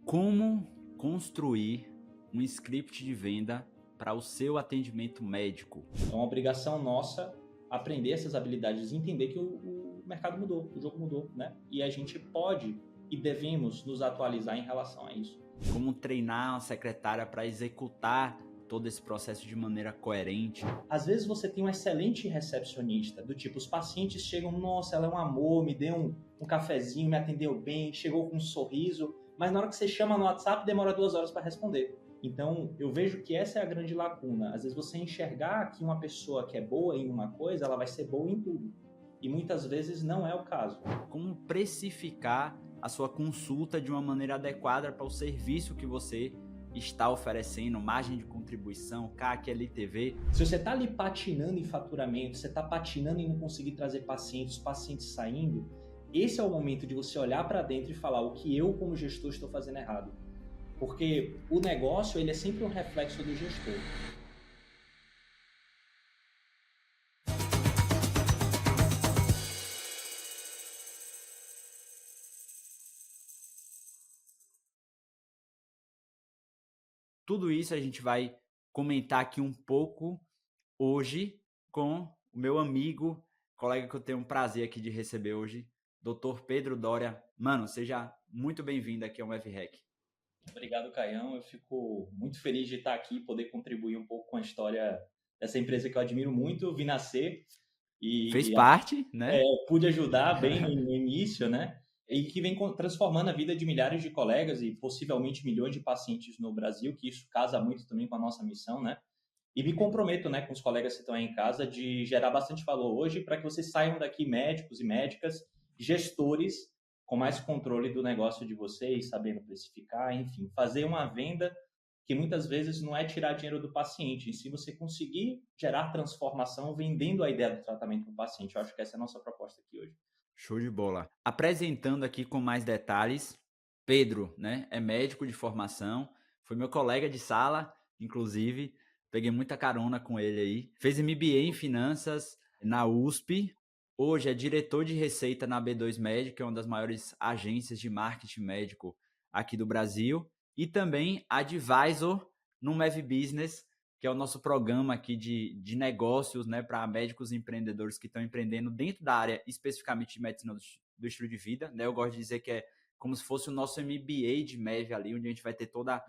Como construir um script de venda para o seu atendimento médico? É uma obrigação nossa aprender essas habilidades e entender que o mercado mudou, o jogo mudou, né? E a gente pode e devemos nos atualizar em relação a isso. Como treinar uma secretária para executar todo esse processo de maneira coerente? Às vezes você tem um excelente recepcionista, do tipo, os pacientes chegam, nossa, ela é um amor, me deu um cafezinho, me atendeu bem, chegou com um sorriso, mas na hora que você chama no WhatsApp, demora 2 horas para responder. Então, eu vejo que essa é a grande lacuna. Às vezes você enxergar que uma pessoa que é boa em uma coisa, ela vai ser boa em tudo. E muitas vezes não é o caso. Como precificar a sua consulta de uma maneira adequada para o serviço que você está oferecendo, margem de contribuição, CAC, LTV? Se você está ali patinando em faturamento, você está patinando em não conseguir trazer pacientes, os pacientes saindo, esse é o momento de você olhar para dentro e falar o que eu, como gestor, estou fazendo errado. Porque o negócio ele é sempre um reflexo do gestor. Tudo isso a gente vai comentar aqui um pouco hoje com o meu amigo, colega que eu tenho um prazer aqui de receber hoje, Dr. Pedro Doria. Mano, seja muito bem-vindo aqui ao MFHack. Obrigado, Caião. Eu fico muito feliz de estar aqui e poder contribuir um pouco com a história dessa empresa que eu admiro muito, vi nascer Fez e parte, né? pude ajudar bem no início, né? E que vem transformando a vida de milhares de colegas e possivelmente milhões de pacientes no Brasil, que isso casa muito também com a nossa missão, né? E me comprometo, né, com os colegas que estão aí em casa, de gerar bastante valor hoje para que vocês saiam daqui médicos e médicas, gestores, com mais controle do negócio de vocês, sabendo precificar, enfim, fazer uma venda que muitas vezes não é tirar dinheiro do paciente, e se você conseguir gerar transformação vendendo a ideia do tratamento para o paciente. Eu acho que essa é a nossa proposta aqui hoje. Show de bola. Apresentando aqui com mais detalhes, Pedro, né? É médico de formação, foi meu colega de sala, inclusive, peguei muita carona com ele aí. Fez MBA em finanças na USP. Hoje é diretor de receita na B2 Médico, que é uma das maiores agências de marketing médico aqui do Brasil, e também advisor no Mev Business, que é o nosso programa aqui de negócios, né, para médicos e empreendedores que estão empreendendo dentro da área especificamente de medicina do estilo de vida, né? Eu gosto de dizer que é como se fosse o nosso MBA de MEV ali, onde a gente vai ter toda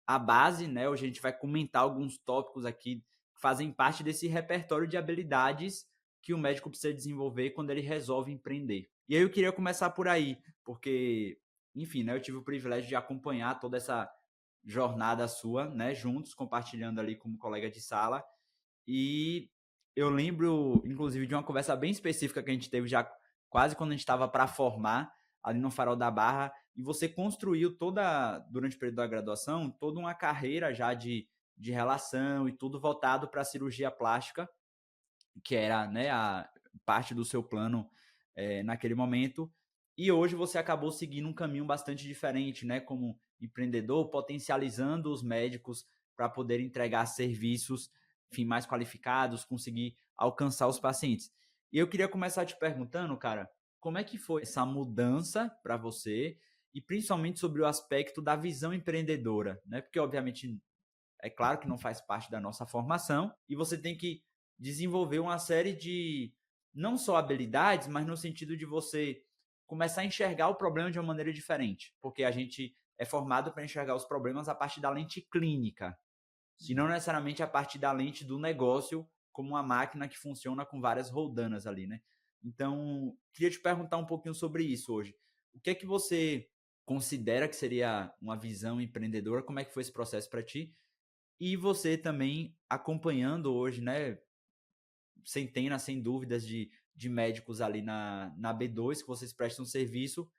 a base, né? Hoje a gente vai comentar alguns tópicos aqui que fazem parte desse repertório de habilidades que o médico precisa desenvolver quando ele resolve empreender. E aí eu queria começar por aí, porque, enfim, né, eu tive o privilégio de acompanhar toda essa jornada sua, né, juntos, compartilhando ali como colega de sala. E eu lembro, inclusive, de uma conversa bem específica que a gente teve já quase quando a gente estava para formar, ali no Farol da Barra, e você construiu toda, durante o período da graduação, toda uma carreira já de relação e tudo voltado para a cirurgia plástica, que era, né, a parte do seu plano naquele momento. E hoje você acabou seguindo um caminho bastante diferente, né, como empreendedor, potencializando os médicos para poder entregar serviços, enfim, mais qualificados, conseguir alcançar os pacientes. E eu queria começar te perguntando, cara, como é que foi essa mudança para você e principalmente sobre o aspecto da visão empreendedora, né? Porque obviamente é claro que não faz parte da nossa formação e você tem que desenvolver uma série de não só habilidades, mas no sentido de você começar a enxergar o problema de uma maneira diferente, porque a gente é formado para enxergar os problemas a partir da lente clínica e não necessariamente a partir da lente do negócio como uma máquina que funciona com várias roldanas ali, né? Então, queria te perguntar um pouquinho sobre isso hoje. O que é que você considera que seria uma visão empreendedora? Como é que foi esse processo para ti? E você também acompanhando hoje, né, centenas, sem dúvidas, de médicos ali na B2, que vocês prestam serviço.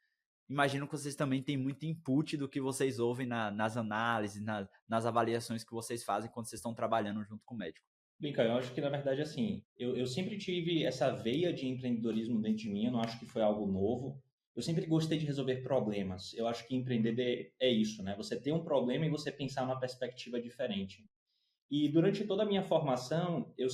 Imagino que vocês também têm muito input do que vocês ouvem nas análises, nas avaliações que vocês fazem quando vocês estão trabalhando junto com o médico. Bem, cara, eu acho que na verdade assim, eu sempre tive essa veia de empreendedorismo dentro de mim, eu não acho que foi algo novo. Eu sempre gostei de resolver problemas. Eu acho que empreender é isso, né? Você ter um problema e você pensar numa perspectiva diferente. E durante toda a minha formação, eu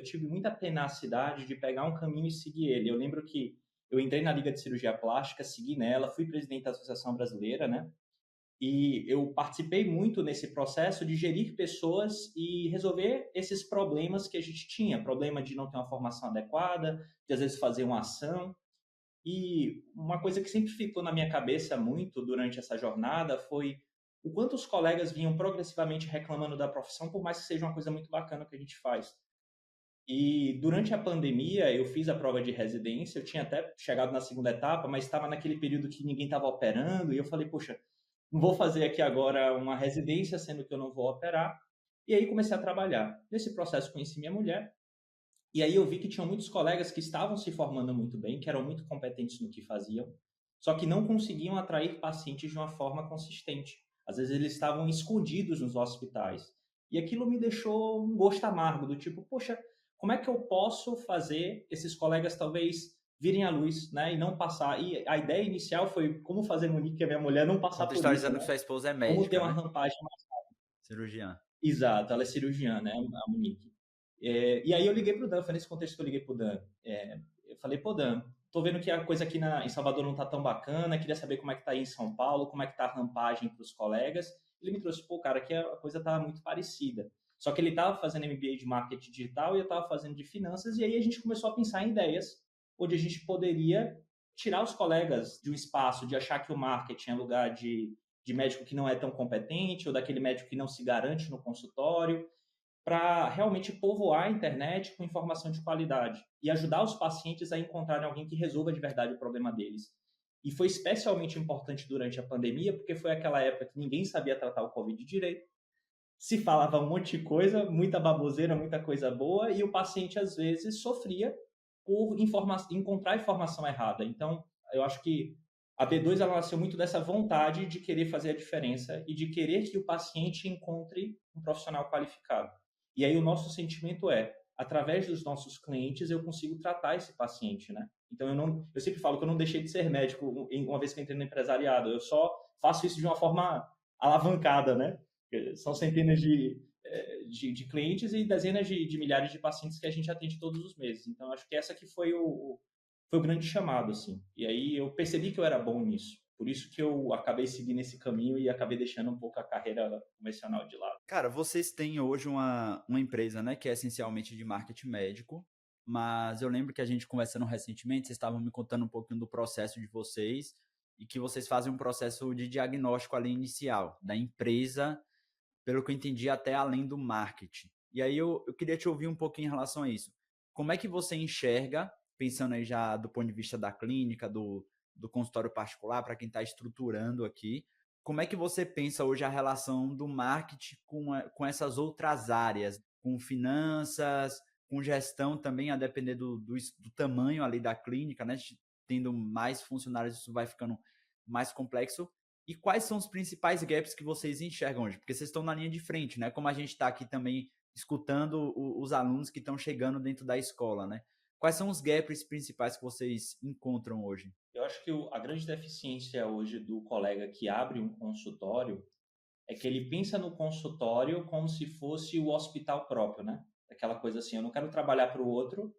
tive muita tenacidade de pegar um caminho e seguir ele. Eu lembro que eu entrei na Liga de Cirurgia Plástica, segui nela, fui presidente da Associação Brasileira, né? E eu participei muito nesse processo de gerir pessoas e resolver esses problemas que a gente tinha, problema de não ter uma formação adequada, de às vezes fazer uma ação. E uma coisa que sempre ficou na minha cabeça muito durante essa jornada foi o quanto os colegas vinham progressivamente reclamando da profissão, por mais que seja uma coisa muito bacana que a gente faz. E durante a pandemia, eu fiz a prova de residência, eu tinha até chegado na segunda etapa, mas estava naquele período que ninguém estava operando, e eu falei, poxa, não vou fazer aqui agora uma residência, sendo que eu não vou operar. E aí comecei a trabalhar. Nesse processo conheci minha mulher, e aí eu vi que tinham muitos colegas que estavam se formando muito bem, que eram muito competentes no que faziam, só que não conseguiam atrair pacientes de uma forma consistente. Às vezes eles estavam escondidos nos hospitais. E aquilo me deixou um gosto amargo, do tipo, poxa, como é que eu posso fazer esses colegas talvez virem à luz, né, e não passar. E a ideia inicial foi como fazer Monique, a minha mulher, não passar por isso, Contextualizando que né? sua esposa é Como ter médica, uma né? rampagem. Cirurgiã. Exato, ela é cirurgiã, né, a Monique. E aí eu liguei pro Dan, foi nesse contexto que eu liguei pro Dan. Eu falei, pô, Dan, tô vendo que a coisa aqui em Salvador não tá tão bacana, queria saber como é que tá aí em São Paulo, como é que tá a rampagem pros colegas. Ele me trouxe, pô, cara, aqui a coisa tá muito parecida. Só que ele tava fazendo MBA de marketing digital e eu tava fazendo de finanças, e aí a gente começou a pensar em ideias onde a gente poderia tirar os colegas de um espaço de achar que o marketing é lugar de médico que não é tão competente ou daquele médico que não se garante no consultório, para realmente povoar a internet com informação de qualidade e ajudar os pacientes a encontrarem alguém que resolva de verdade o problema deles. E foi especialmente importante durante a pandemia, porque foi aquela época que ninguém sabia tratar o Covid direito, se falava um monte de coisa, muita baboseira, muita coisa boa, e o paciente às vezes sofria por encontrar informação errada. Então, eu acho que a B2 ela nasceu muito dessa vontade de querer fazer a diferença e de querer que o paciente encontre um profissional qualificado. E aí o nosso sentimento é, através dos nossos clientes, eu consigo tratar esse paciente, né? Então eu sempre falo que eu não deixei de ser médico uma vez que eu entrei no empresariado, eu só faço isso de uma forma alavancada, né? São centenas de clientes e dezenas de milhares de pacientes que a gente atende todos os meses. Então, acho que essa que foi o grande chamado, assim. E aí eu percebi que eu era bom nisso. Por isso que eu acabei seguindo esse caminho e acabei deixando um pouco a carreira convencional de lado. Cara, vocês têm hoje uma empresa, né, que é essencialmente de marketing médico, mas eu lembro que a gente conversando recentemente, vocês estavam me contando um pouquinho do processo de vocês e que vocês fazem um processo de diagnóstico ali inicial da empresa, pelo que eu entendi, até além do marketing. E aí eu queria te ouvir um pouquinho em relação a isso. Como é que você enxerga, pensando aí já do ponto de vista da clínica, do consultório particular, para quem está estruturando aqui, como é que você pensa hoje a relação do marketing com essas outras áreas, com finanças, com gestão também, a depender do tamanho ali da clínica, né? Tendo mais funcionários, isso vai ficando mais complexo. E quais são os principais gaps que vocês enxergam hoje? Porque vocês estão na linha de frente, né? Como a gente está aqui também escutando os alunos que estão chegando dentro da escola, né? Quais são os gaps principais que vocês encontram hoje? Eu acho que a grande deficiência hoje do colega que abre um consultório é que ele pensa no consultório como se fosse o hospital próprio, né? Aquela coisa assim, eu não quero trabalhar para o outro,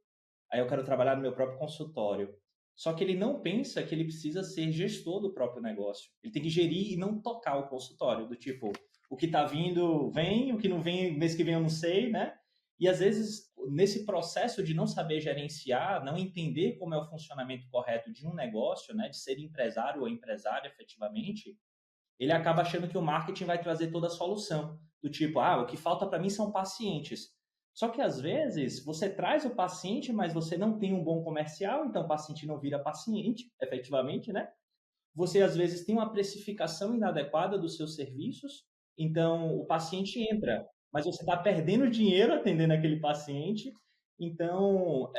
aí eu quero trabalhar no meu próprio consultório. Só que ele não pensa que ele precisa ser gestor do próprio negócio. Ele tem que gerir e não tocar o consultório, do tipo, o que está vindo vem, o que não vem, mês que vem eu não sei, né? E às vezes, nesse processo de não saber gerenciar, não entender como é o funcionamento correto de um negócio, né, de ser empresário ou empresária efetivamente, ele acaba achando que o marketing vai trazer toda a solução. Do tipo, o que falta para mim são pacientes. Só que às vezes você traz o paciente, mas você não tem um bom comercial, então o paciente não vira paciente, efetivamente, né? Você às vezes tem uma precificação inadequada dos seus serviços, então o paciente entra, mas você está perdendo dinheiro atendendo aquele paciente. Então,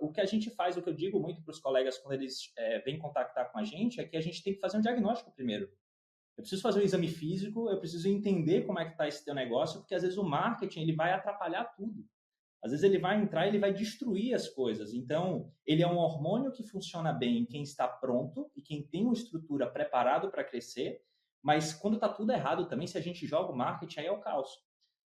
o que a gente faz, o que eu digo muito para os colegas quando eles vêm contactar com a gente, é que a gente tem que fazer um diagnóstico primeiro. Eu preciso fazer um exame físico, eu preciso entender como é que está esse teu negócio, porque às vezes o marketing ele vai atrapalhar tudo. Às vezes ele vai entrar e ele vai destruir as coisas. Então, ele é um hormônio que funciona bem em quem está pronto e quem tem uma estrutura preparado para crescer, mas quando está tudo errado também, se a gente joga o marketing, aí é o caos.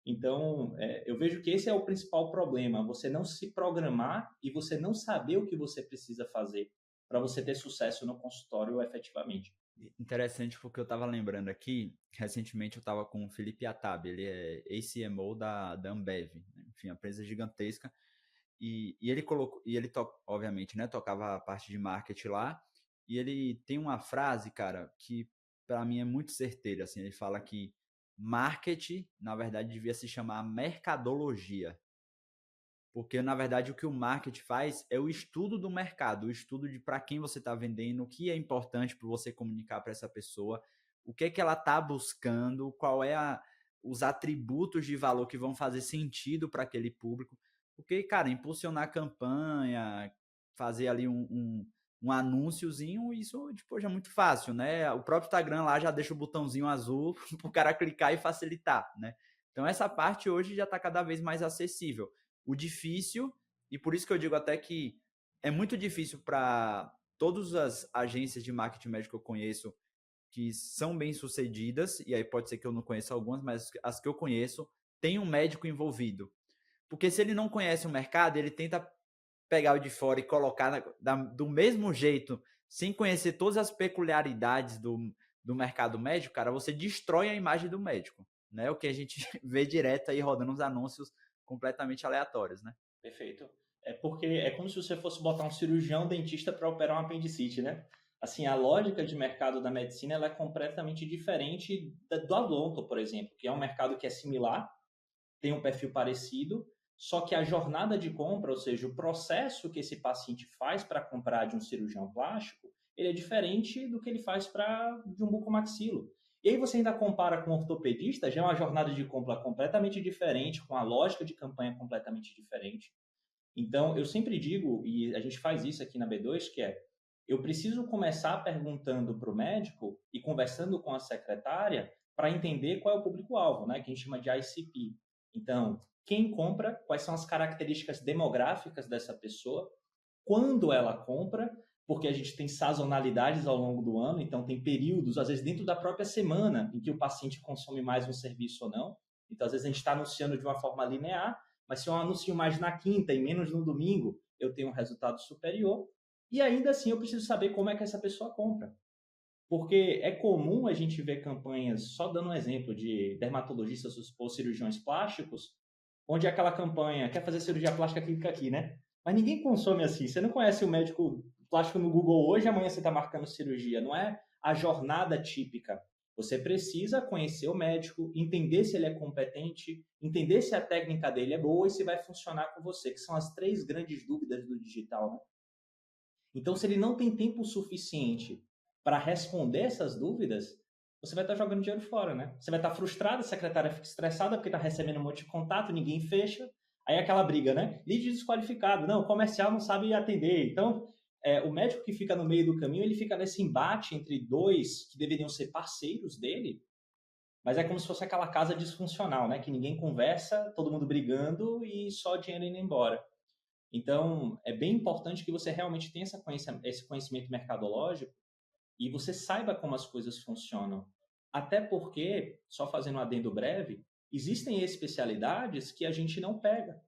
Então, eu vejo que esse é o principal problema, você não se programar e você não saber o que você precisa fazer para você ter sucesso no consultório efetivamente. Interessante porque eu estava lembrando aqui, recentemente eu estava com o Felipe Atab, ele é ACMO da Ambev, né? Enfim, uma empresa gigantesca, e ele colocou, e ele obviamente, né, tocava a parte de marketing lá, e ele tem uma frase, cara, que para mim é muito certeira, assim, ele fala que marketing, na verdade, devia se chamar mercadologia. Porque, na verdade, o que o marketing faz é o estudo do mercado, o estudo de para quem você está vendendo, o que é importante para você comunicar para essa pessoa, o que é que ela está buscando, qual é os atributos de valor que vão fazer sentido para aquele público. Porque, cara, impulsionar campanha, fazer ali um anúnciozinho, isso tipo, já é muito fácil, né? O próprio Instagram lá já deixa o botãozinho azul para o cara clicar e facilitar, né? Então, essa parte hoje já está cada vez mais acessível. O difícil, e por isso que eu digo até que é muito difícil para todas as agências de marketing médico que eu conheço que são bem sucedidas, e aí pode ser que eu não conheça algumas, mas as que eu conheço, tem um médico envolvido. Porque se ele não conhece o mercado, ele tenta pegar o de fora e colocar do mesmo jeito, sem conhecer todas as peculiaridades do mercado médico, cara, você destrói a imagem do médico, né? O que a gente vê direto aí rodando uns anúncios completamente aleatórios, né? Perfeito. É porque é como se você fosse botar um cirurgião dentista para operar um apendicite, né? Assim, a lógica de mercado da medicina ela é completamente diferente do odonto, por exemplo, que é um mercado que é similar, tem um perfil parecido, só que a jornada de compra, ou seja, o processo que esse paciente faz para comprar de um cirurgião plástico, ele é diferente do que ele faz para de um bucomaxilo. E aí você ainda compara com um ortopedista, já é uma jornada de compra completamente diferente, com a lógica de campanha completamente diferente. Então, eu sempre digo, e a gente faz isso aqui na B2, que é, eu preciso começar perguntando para o médico e conversando com a secretária para entender qual é o público-alvo, né, que a gente chama de ICP. Então, quem compra, quais são as características demográficas dessa pessoa, quando ela compra, porque a gente tem sazonalidades ao longo do ano, então tem períodos, às vezes dentro da própria semana, em que o paciente consome mais um serviço ou não. Então, às vezes a gente está anunciando de uma forma linear, mas se eu anuncio mais na quinta e menos no domingo, eu tenho um resultado superior. E ainda assim eu preciso saber como é que essa pessoa compra. Porque é comum a gente ver campanhas, só dando um exemplo de dermatologistas ou cirurgiões plásticos, onde aquela campanha quer fazer cirurgia plástica, clica aqui, né? Mas ninguém consome assim. Você não conhece o médico plástico no Google hoje, amanhã você está marcando cirurgia. Não é a jornada típica. Você precisa conhecer o médico, entender se ele é competente, entender se a técnica dele é boa e se vai funcionar com você, que são as três grandes dúvidas do digital, né? Então, se ele não tem tempo suficiente para responder essas dúvidas, você vai estar jogando dinheiro fora, né? Você vai estar frustrado, a secretária fica estressada porque está recebendo um monte de contato, ninguém fecha. Aí aquela briga, né? Lead desqualificado. Não, o comercial não sabe atender. Então, o médico que fica no meio do caminho, ele fica nesse embate entre dois que deveriam ser parceiros dele, mas é como se fosse aquela casa disfuncional, né? Que ninguém conversa, todo mundo brigando e só dinheiro indo embora. Então, é bem importante que você realmente tenha esse conhecimento mercadológico e você saiba como as coisas funcionam. Até porque, só fazendo um adendo breve, existem especialidades que a gente não pega,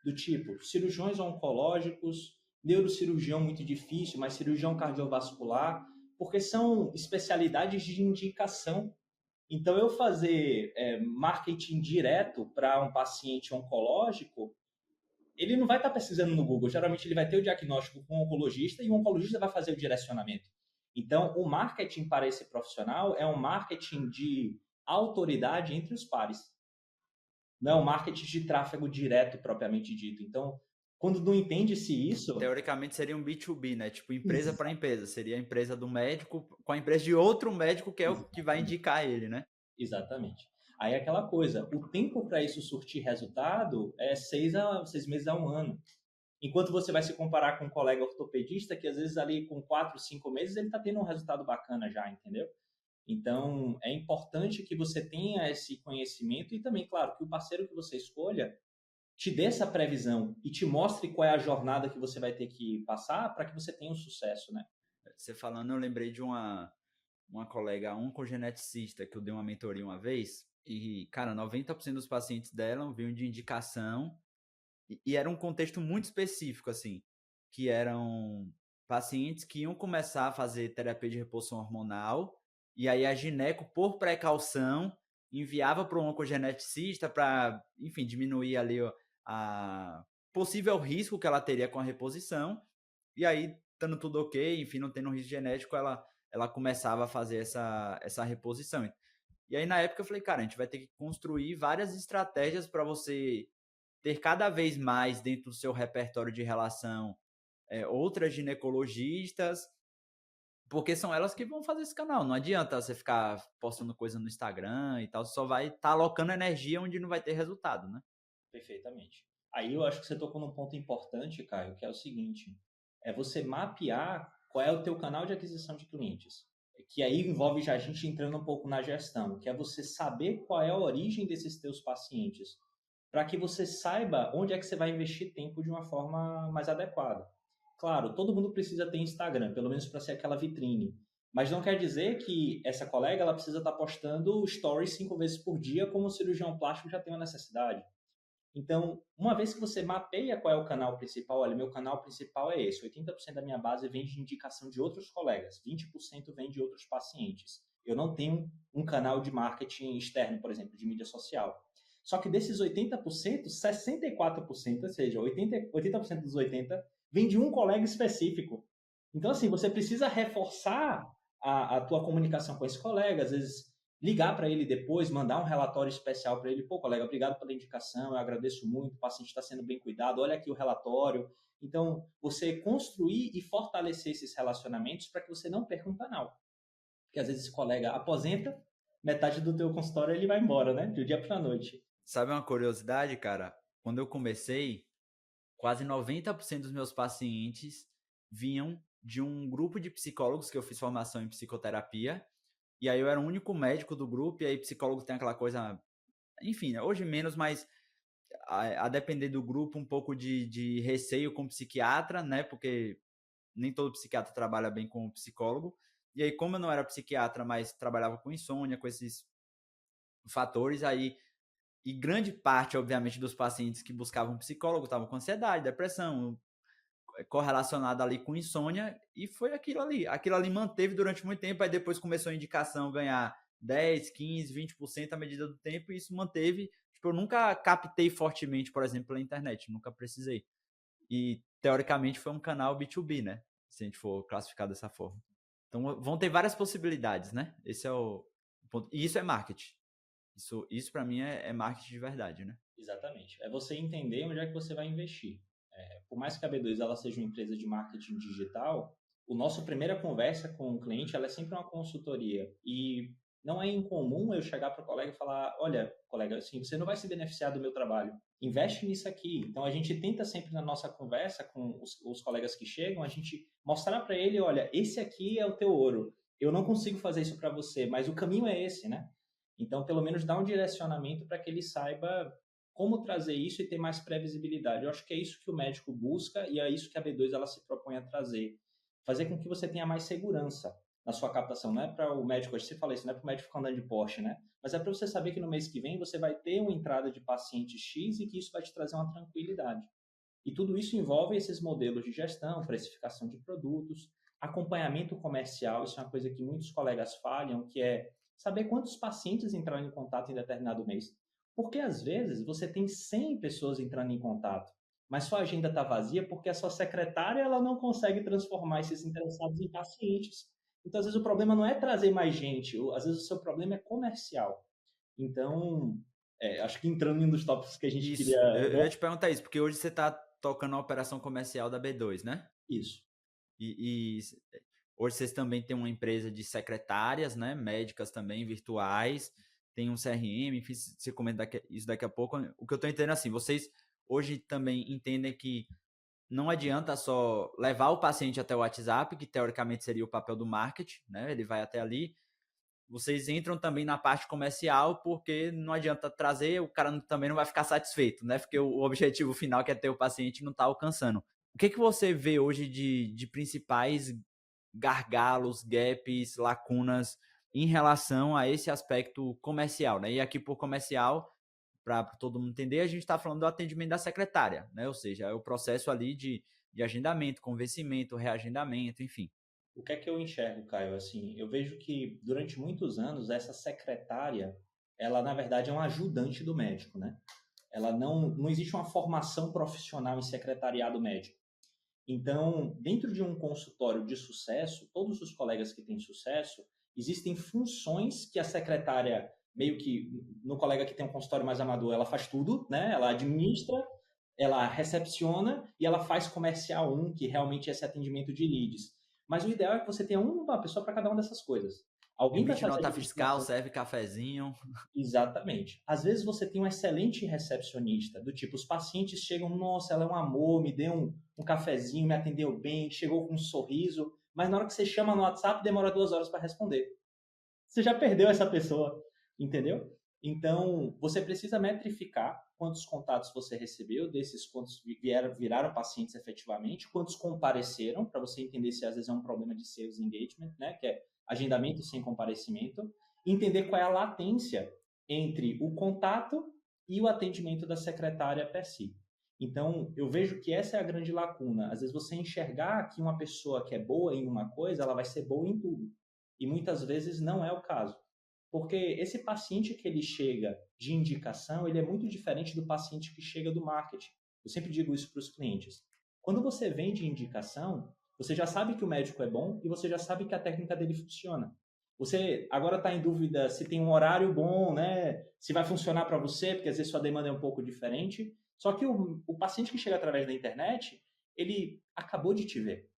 do tipo cirurgiões oncológicos, neurocirurgião muito difícil, mas cirurgião cardiovascular, porque são especialidades de indicação. Então, eu fazer marketing direto para um paciente oncológico, ele não vai estar pesquisando no Google. Geralmente ele vai ter o diagnóstico com o oncologista e o oncologista vai fazer o direcionamento. Então, o marketing para esse profissional é um marketing de autoridade entre os pares. Não é um marketing de tráfego direto propriamente dito. Então, quando não entende-se isso... Teoricamente seria um B2B, né? Tipo, empresa para empresa. Seria a empresa do médico com a empresa de outro médico que é o que vai indicar ele, né? Exatamente. Aí é aquela coisa, o tempo para isso surtir resultado é 6 meses a 1 ano. Enquanto você vai se comparar com um colega ortopedista, que às vezes ali com 4, 5 meses ele está tendo um resultado bacana já, entendeu? Então, é importante que você tenha esse conhecimento e também, claro, que o parceiro que você escolha te dê essa previsão e te mostre qual é a jornada que você vai ter que passar para que você tenha um sucesso, né? Você falando, eu lembrei de uma colega oncogeneticista que eu dei uma mentoria uma vez e, cara, 90% dos pacientes dela vinham de indicação e era um contexto muito específico, assim, que eram pacientes que iam começar a fazer terapia de reposição hormonal, e aí a gineco, por precaução, enviava para um oncogeneticista para, enfim, diminuir ali a possível risco que ela teria com a reposição, e aí, estando tudo ok, enfim, não tendo risco genético, ela começava a fazer essa reposição. E aí, na época, eu falei, cara, a gente vai ter que construir várias estratégias para você ter cada vez mais dentro do seu repertório de relação outras ginecologistas, porque são elas que vão fazer esse canal. Não adianta você ficar postando coisa no Instagram e tal, você só vai estar alocando energia onde não vai ter resultado, né? Perfeitamente. Aí eu acho que você tocou num ponto importante, Caio, que é o seguinte: é você mapear qual é o teu canal de aquisição de clientes. Que aí envolve já a gente entrando um pouco na gestão, que é você saber qual é a origem desses teus pacientes, para que você saiba onde é que você vai investir tempo de uma forma mais adequada. Claro, todo mundo precisa ter Instagram, pelo menos para ser aquela vitrine. Mas não quer dizer que essa colega ela precisa estar postando stories 5 vezes por dia, como o cirurgião plástico já tem uma necessidade. Então, uma vez que você mapeia qual é o canal principal, olha, meu canal principal é esse, 80% da minha base vem de indicação de outros colegas, 20% vem de outros pacientes. Eu não tenho um canal de marketing externo, por exemplo, de mídia social. Só que desses 80%, 64%, ou seja, 80% dos 80%, vem de um colega específico. Então, assim, você precisa reforçar a tua comunicação com esse colega, às vezes ligar para ele depois, mandar um relatório especial para ele. Pô, colega, obrigado pela indicação, eu agradeço muito, o paciente está sendo bem cuidado, olha aqui o relatório. Então, você construir e fortalecer esses relacionamentos para que você não perca um canal. Porque às vezes esse colega aposenta, metade do teu consultório ele vai embora, né? De um dia para a noite. Sabe uma curiosidade, cara? Quando eu comecei, quase 90% dos meus pacientes vinham de um grupo de psicólogos que eu fiz formação em psicoterapia. E aí eu era o único médico do grupo, e aí psicólogo tem aquela coisa, enfim, né, hoje menos, mas a depender do grupo, um pouco de receio com psiquiatra, né? Porque nem todo psiquiatra trabalha bem com o psicólogo. E aí, como eu não era psiquiatra, mas trabalhava com insônia, com esses fatores, aí, e grande parte, obviamente, dos pacientes que buscavam psicólogo estavam com ansiedade, depressão, correlacionado ali com insônia, e foi aquilo ali. Aquilo ali manteve durante muito tempo, aí depois começou a indicação ganhar 10, 15, 20% à medida do tempo, e isso manteve. Tipo, eu nunca captei fortemente, por exemplo, pela internet, nunca precisei. E, teoricamente, foi um canal B2B, né? Se a gente for classificar dessa forma. Então, vão ter várias possibilidades, né? Esse é o ponto. E isso é marketing. Isso para mim, é marketing de verdade, né? Exatamente. É você entender onde é que você vai investir. Por mais que a B2 ela seja uma empresa de marketing digital, o nosso primeira conversa com o cliente ela é sempre uma consultoria. E não é incomum eu chegar para o colega e falar: olha, colega, assim, você não vai se beneficiar do meu trabalho. Investe nisso aqui. Então a gente tenta sempre na nossa conversa com os colegas que chegam, a gente mostrar para ele: olha, esse aqui é o teu ouro. Eu não consigo fazer isso para você, mas o caminho é esse, né? Então, pelo menos dar um direcionamento para que ele saiba como trazer isso e ter mais previsibilidade. Eu acho que é isso que o médico busca e é isso que a B2 ela se propõe a trazer. Fazer com que você tenha mais segurança na sua captação. Não é para o médico, hoje você fala isso, não é para o médico ficar andando de Porsche, né? Mas é para você saber que no mês que vem você vai ter uma entrada de paciente X e que isso vai te trazer uma tranquilidade. E tudo isso envolve esses modelos de gestão, precificação de produtos, acompanhamento comercial, isso é uma coisa que muitos colegas falham, que é saber quantos pacientes entraram em contato em determinado mês. Porque às vezes você tem 100 pessoas entrando em contato, mas sua agenda está vazia porque a sua secretária ela não consegue transformar esses interessados em pacientes. Então, às vezes, o problema não é trazer mais gente, às vezes o seu problema é comercial. Então, acho que entrando em um dos tópicos que a gente Isso, queria. eu ia te perguntar isso, porque hoje você está tocando a operação comercial da B2, né? Isso. E hoje vocês também têm uma empresa de secretárias, né? Médicas também, virtuais, tem um CRM, enfim, você comenta isso daqui a pouco. O que eu estou entendendo assim, vocês hoje também entendem que não adianta só levar o paciente até o WhatsApp, que teoricamente seria o papel do marketing, né? Ele vai até ali. Vocês entram também na parte comercial, porque não adianta trazer, o cara também não vai ficar satisfeito, né? Porque o objetivo final, que é ter o paciente, não está alcançando. O que você vê hoje de principais gargalos, gaps, lacunas em relação a esse aspecto comercial, né? E aqui por comercial, para todo mundo entender, a gente está falando do atendimento da secretária, né? Ou seja, é o processo ali de de agendamento, convencimento, reagendamento, enfim. O que é que eu enxergo, Caio? Assim, eu vejo que durante muitos anos essa secretária, ela na verdade é um ajudante do médico, né? Ela não existe uma formação profissional em secretariado médico. Então, dentro de um consultório de sucesso, todos os colegas que têm sucesso, existem funções que a secretária, meio que no colega que tem um consultório mais amador, ela faz tudo, né? Ela administra, ela recepciona e ela faz comercial que realmente é esse atendimento de leads. Mas o ideal é que você tenha uma pessoa para cada uma dessas coisas. Alguém vai Emite fazer a nota fiscal, administração. serve cafezinho. Exatamente. Às vezes você tem um excelente recepcionista, do tipo, os pacientes chegam, nossa, ela é um amor, me deu um cafezinho, me atendeu bem, chegou com um sorriso, mas na hora que você chama no WhatsApp, demora 2 horas para responder. Você já perdeu essa pessoa, entendeu? Então, você precisa metrificar quantos contatos você recebeu, desses quantos viraram pacientes efetivamente, quantos compareceram, para você entender se às vezes é um problema de sales engagement, né, que é agendamento sem comparecimento, entender qual é a latência entre o contato e o atendimento da secretária per si. Então, eu vejo que essa é a grande lacuna. Às vezes você enxergar que uma pessoa que é boa em uma coisa, ela vai ser boa em tudo. E muitas vezes não é o caso. Porque esse paciente que ele chega de indicação, ele é muito diferente do paciente que chega do marketing. Eu sempre digo isso para os clientes. Quando você vem de indicação, você já sabe que o médico é bom e você já sabe que a técnica dele funciona. Você agora está em dúvida se tem um horário bom, né? Se vai funcionar para você, porque às vezes sua demanda é um pouco diferente. Só que o paciente que chega através da internet, ele acabou de te ver.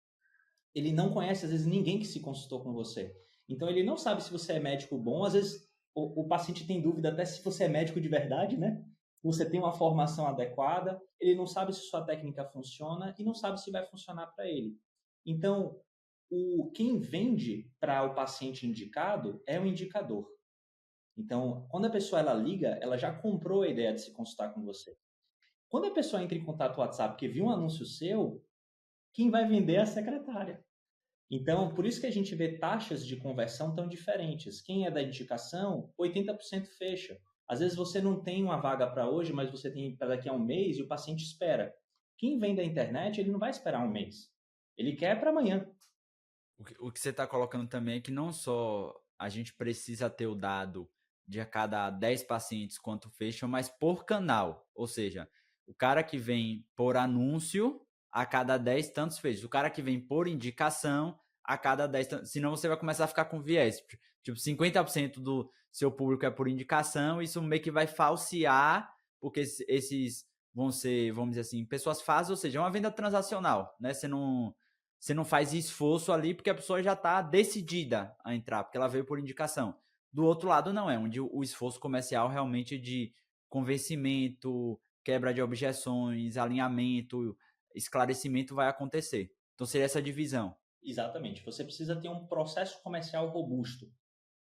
Ele não conhece, às vezes, ninguém que se consultou com você. Então, ele não sabe se você é médico bom. Às vezes, o paciente tem dúvida até se você é médico de verdade, né? Você tem uma formação adequada. Ele não sabe se sua técnica funciona e não sabe se vai funcionar para ele. Então, quem vende para o paciente indicado é o indicador. Então, quando a pessoa ela liga, ela já comprou a ideia de se consultar com você. Quando a pessoa entra em contato no WhatsApp porque viu um anúncio seu, quem vai vender é a secretária. Então, por isso que a gente vê taxas de conversão tão diferentes. Quem é da indicação, 80% fecha. Às vezes você não tem uma vaga para hoje, mas você tem para daqui a um mês e o paciente espera. Quem vem da internet, ele não vai esperar um mês. Ele quer para amanhã. O que você está colocando também é que não só a gente precisa ter o dado de a cada 10 pacientes quanto fecham, mas por canal. Ou seja, o cara que vem por anúncio, a cada 10 tantos fecham. O cara que vem por indicação, a cada 10 tantos. Senão você vai começar a ficar com viés. Tipo, 50% do seu público é por indicação, isso meio que vai falsear, porque esses vão ser, vamos dizer assim, pessoas fáceis, ou seja, é uma venda transacional, né? Você não faz esforço ali porque a pessoa já está decidida a entrar, porque ela veio por indicação. Do outro lado, não é, onde o esforço comercial realmente de convencimento, quebra de objeções, alinhamento, esclarecimento vai acontecer. Então, seria essa divisão. Exatamente. Você precisa ter um processo comercial robusto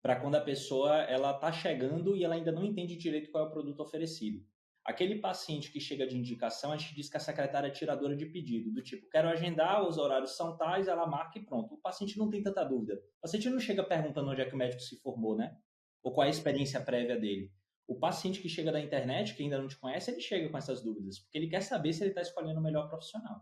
para quando a pessoa ela está chegando e ela ainda não entende direito qual é o produto oferecido. Aquele paciente que chega de indicação, a gente diz que a secretária é tiradora de pedido, do tipo, quero agendar, os horários são tais, ela marca e pronto. O paciente não tem tanta dúvida. O paciente não chega perguntando onde é que o médico se formou, né? Ou qual é a experiência prévia dele. O paciente que chega da internet, que ainda não te conhece, ele chega com essas dúvidas, porque ele quer saber se ele está escolhendo o melhor profissional.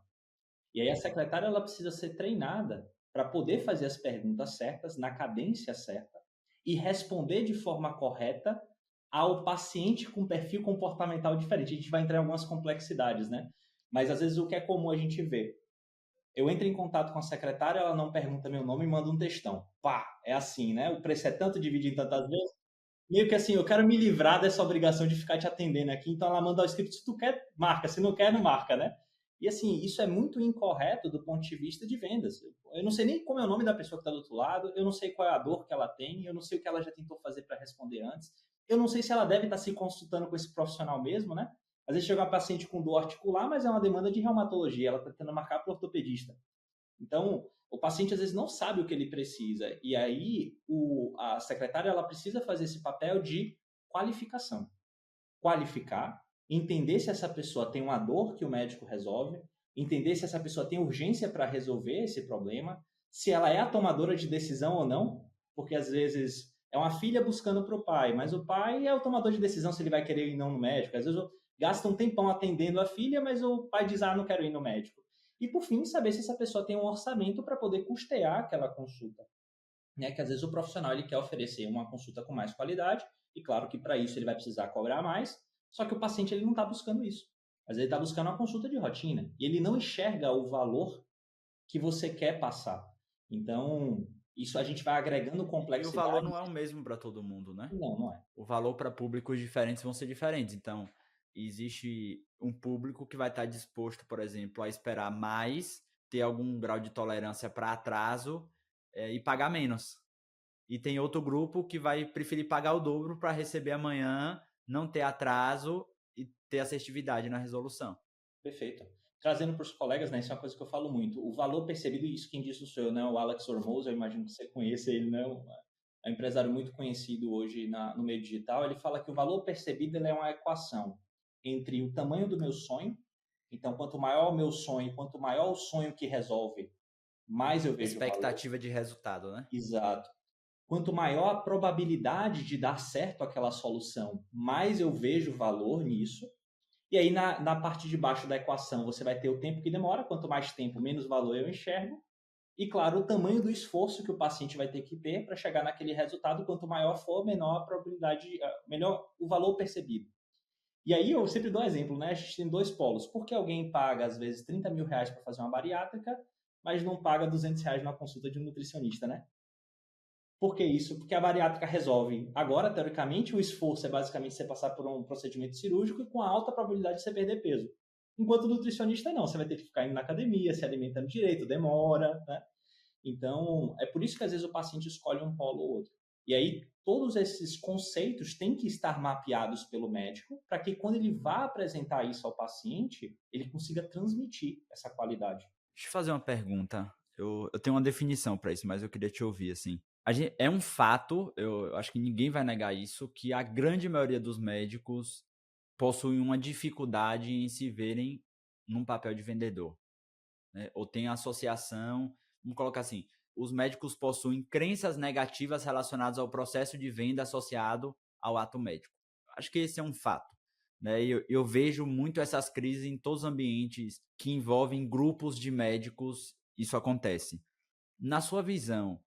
E aí a secretária ela precisa ser treinada para poder fazer as perguntas certas, na cadência certa, e responder de forma correta ao paciente com perfil comportamental diferente. A gente vai entrar em algumas complexidades, né? Mas às vezes o que é comum a gente ver. Eu entro em contato com a secretária, ela não pergunta meu nome e manda um textão. Pá, é assim, né? O preço é tanto dividido em tantas vezes. Meio que assim, eu quero me livrar dessa obrigação de ficar te atendendo aqui, então ela manda o script, se tu quer, marca, se não quer, não marca, né? E assim, isso é muito incorreto do ponto de vista de vendas. Eu não sei nem como é o nome da pessoa que está do outro lado, eu não sei qual é a dor que ela tem, eu não sei o que ela já tentou fazer para responder antes, eu não sei se ela deve estar se consultando com esse profissional mesmo, né? Às vezes chega uma paciente com dor articular, mas é uma demanda de reumatologia, ela está tentando marcar para o ortopedista. Então, o paciente às vezes não sabe o que ele precisa, e aí a secretária ela precisa fazer esse papel de qualificação. Qualificar, entender se essa pessoa tem uma dor que o médico resolve, entender se essa pessoa tem urgência para resolver esse problema, se ela é a tomadora de decisão ou não, porque às vezes é uma filha buscando para o pai, mas o pai é o tomador de decisão se ele vai querer ir ou não no médico. Às vezes gasta um tempão atendendo a filha, mas o pai diz, não quero ir no médico. E, por fim, saber se essa pessoa tem um orçamento para poder custear aquela consulta. Né? Que às vezes o profissional ele quer oferecer uma consulta com mais qualidade, e claro que para isso ele vai precisar cobrar mais, só que o paciente ele não está buscando isso. Às vezes ele está buscando uma consulta de rotina, e ele não enxerga o valor que você quer passar. Então, isso a gente vai agregando E o valor complexidade. não é o mesmo para todo mundo, né? Não, não é. O valor para públicos diferentes vão ser diferentes. Então, existe um público que vai estar disposto, por exemplo, a esperar mais, ter algum grau de tolerância para atraso e pagar menos. E tem outro grupo que vai preferir pagar o dobro para receber amanhã, não ter atraso e ter assertividade na resolução. Perfeito. Trazendo para os colegas, né, isso é uma coisa que eu falo muito. O valor percebido, isso quem disse sou eu, né, o Alex Hormoz, eu imagino que você conheça ele, né, é um empresário muito conhecido hoje no meio digital. Ele fala que o valor percebido ele é uma equação entre o tamanho do meu sonho, então quanto maior o meu sonho, quanto maior o sonho que resolve, mais eu vejo valor. Expectativa de resultado, né? Exato. Quanto maior a probabilidade de dar certo aquela solução, mais eu vejo valor nisso. E aí, na parte de baixo da equação, você vai ter o tempo que demora. Quanto mais tempo, menos valor eu enxergo. E, claro, o tamanho do esforço que o paciente vai ter que ter para chegar naquele resultado. Quanto maior for, menor a probabilidade, melhor o valor percebido. E aí, eu sempre dou exemplo, né? A gente tem dois polos. Por que alguém paga, às vezes, 30 mil reais para fazer uma bariátrica, mas não paga 200 reais numa consulta de um nutricionista, né? Por que isso? Porque a bariátrica resolve. Agora, teoricamente, o esforço é basicamente você passar por um procedimento cirúrgico e com a alta probabilidade de você perder peso. Enquanto o nutricionista, não. Você vai ter que ficar indo na academia, se alimentando direito, demora, né? Então, é por isso que às vezes o paciente escolhe um polo ou outro. E aí, todos esses conceitos têm que estar mapeados pelo médico para que quando ele vá apresentar isso ao paciente, ele consiga transmitir essa qualidade. Deixa eu fazer uma pergunta. Eu tenho uma definição para isso, mas eu queria te ouvir, assim. É um fato, eu acho que ninguém vai negar isso, que a grande maioria dos médicos possuem uma dificuldade em se verem num papel de vendedor, né? Ou tem associação, vamos colocar assim, os médicos possuem crenças negativas relacionadas ao processo de venda associado ao ato médico. Acho que esse é um fato, né? Eu vejo muito essas crises em todos os ambientes que envolvem grupos de médicos, isso acontece. Na sua visão,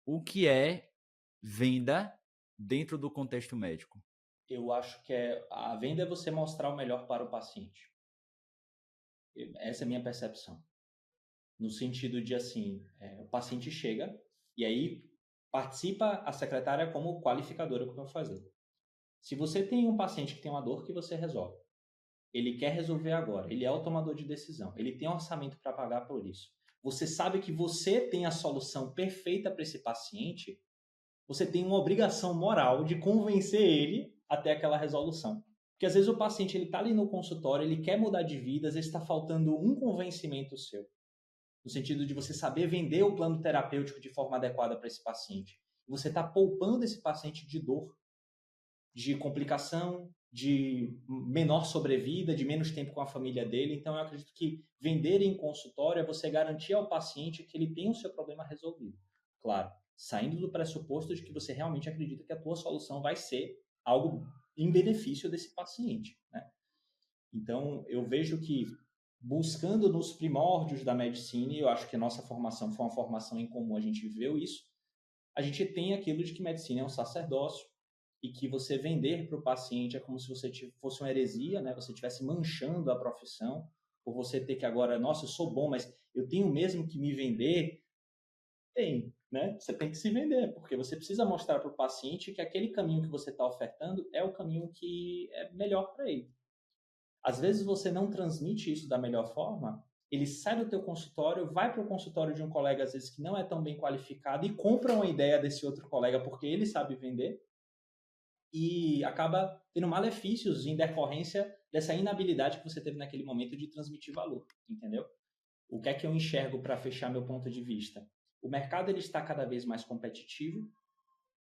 o que é venda dentro do contexto médico? Eu acho que a venda é você mostrar o melhor para o paciente. Essa é a minha percepção. No sentido de, assim, o paciente chega e aí participa a secretária como qualificadora que eu vou fazer. Se você tem um paciente que tem uma dor que você resolve, ele quer resolver agora, ele é o tomador de decisão, ele tem um orçamento para pagar por isso. Você sabe que você tem a solução perfeita para esse paciente, você tem uma obrigação moral de convencer ele até aquela resolução. Porque às vezes o paciente ele está ali no consultório, ele quer mudar de vida, às vezes está faltando um convencimento seu no sentido de você saber vender o plano terapêutico de forma adequada para esse paciente. Você está poupando esse paciente de dor, de complicação, de menor sobrevida, de menos tempo com a família dele. Então, eu acredito que vender em consultório é você garantir ao paciente que ele tem o seu problema resolvido. Claro, saindo do pressuposto de que você realmente acredita que a tua solução vai ser algo em benefício desse paciente, né? Então, eu vejo que buscando nos primórdios da medicina, e eu acho que a nossa formação foi uma formação em comum, a gente viveu isso, a gente tem aquilo de que medicina é um sacerdócio e que você vender para o paciente é como se você fosse uma heresia, né? Você estivesse manchando a profissão, por você ter que agora, nossa, eu sou bom, mas eu tenho mesmo que me vender. Tem, né? Você tem que se vender, porque você precisa mostrar para o paciente que aquele caminho que você está ofertando é o caminho que é melhor para ele. Às vezes você não transmite isso da melhor forma, ele sai do teu consultório, vai para o consultório de um colega, às vezes, que não é tão bem qualificado e compra uma ideia desse outro colega porque ele sabe vender e acaba tendo malefícios em decorrência dessa inabilidade que você teve naquele momento de transmitir valor, entendeu? O que é que eu enxergo para fechar meu ponto de vista? O mercado ele está cada vez mais competitivo.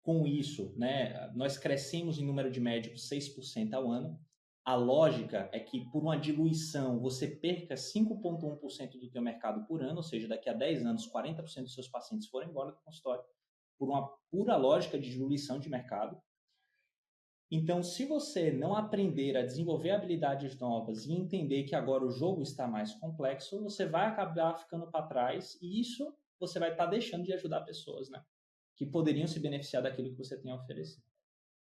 Com isso, né, nós crescemos em número de médicos 6% ao ano. A lógica é que por uma diluição você perca 5,1% do teu mercado por ano, ou seja, daqui a 10 anos 40% dos seus pacientes foram embora do consultório, por uma pura lógica de diluição de mercado. Então, se você não aprender a desenvolver habilidades novas e entender que agora o jogo está mais complexo, você vai acabar ficando para trás e isso você vai estar deixando de ajudar pessoas, né? Que poderiam se beneficiar daquilo que você tem a oferecer.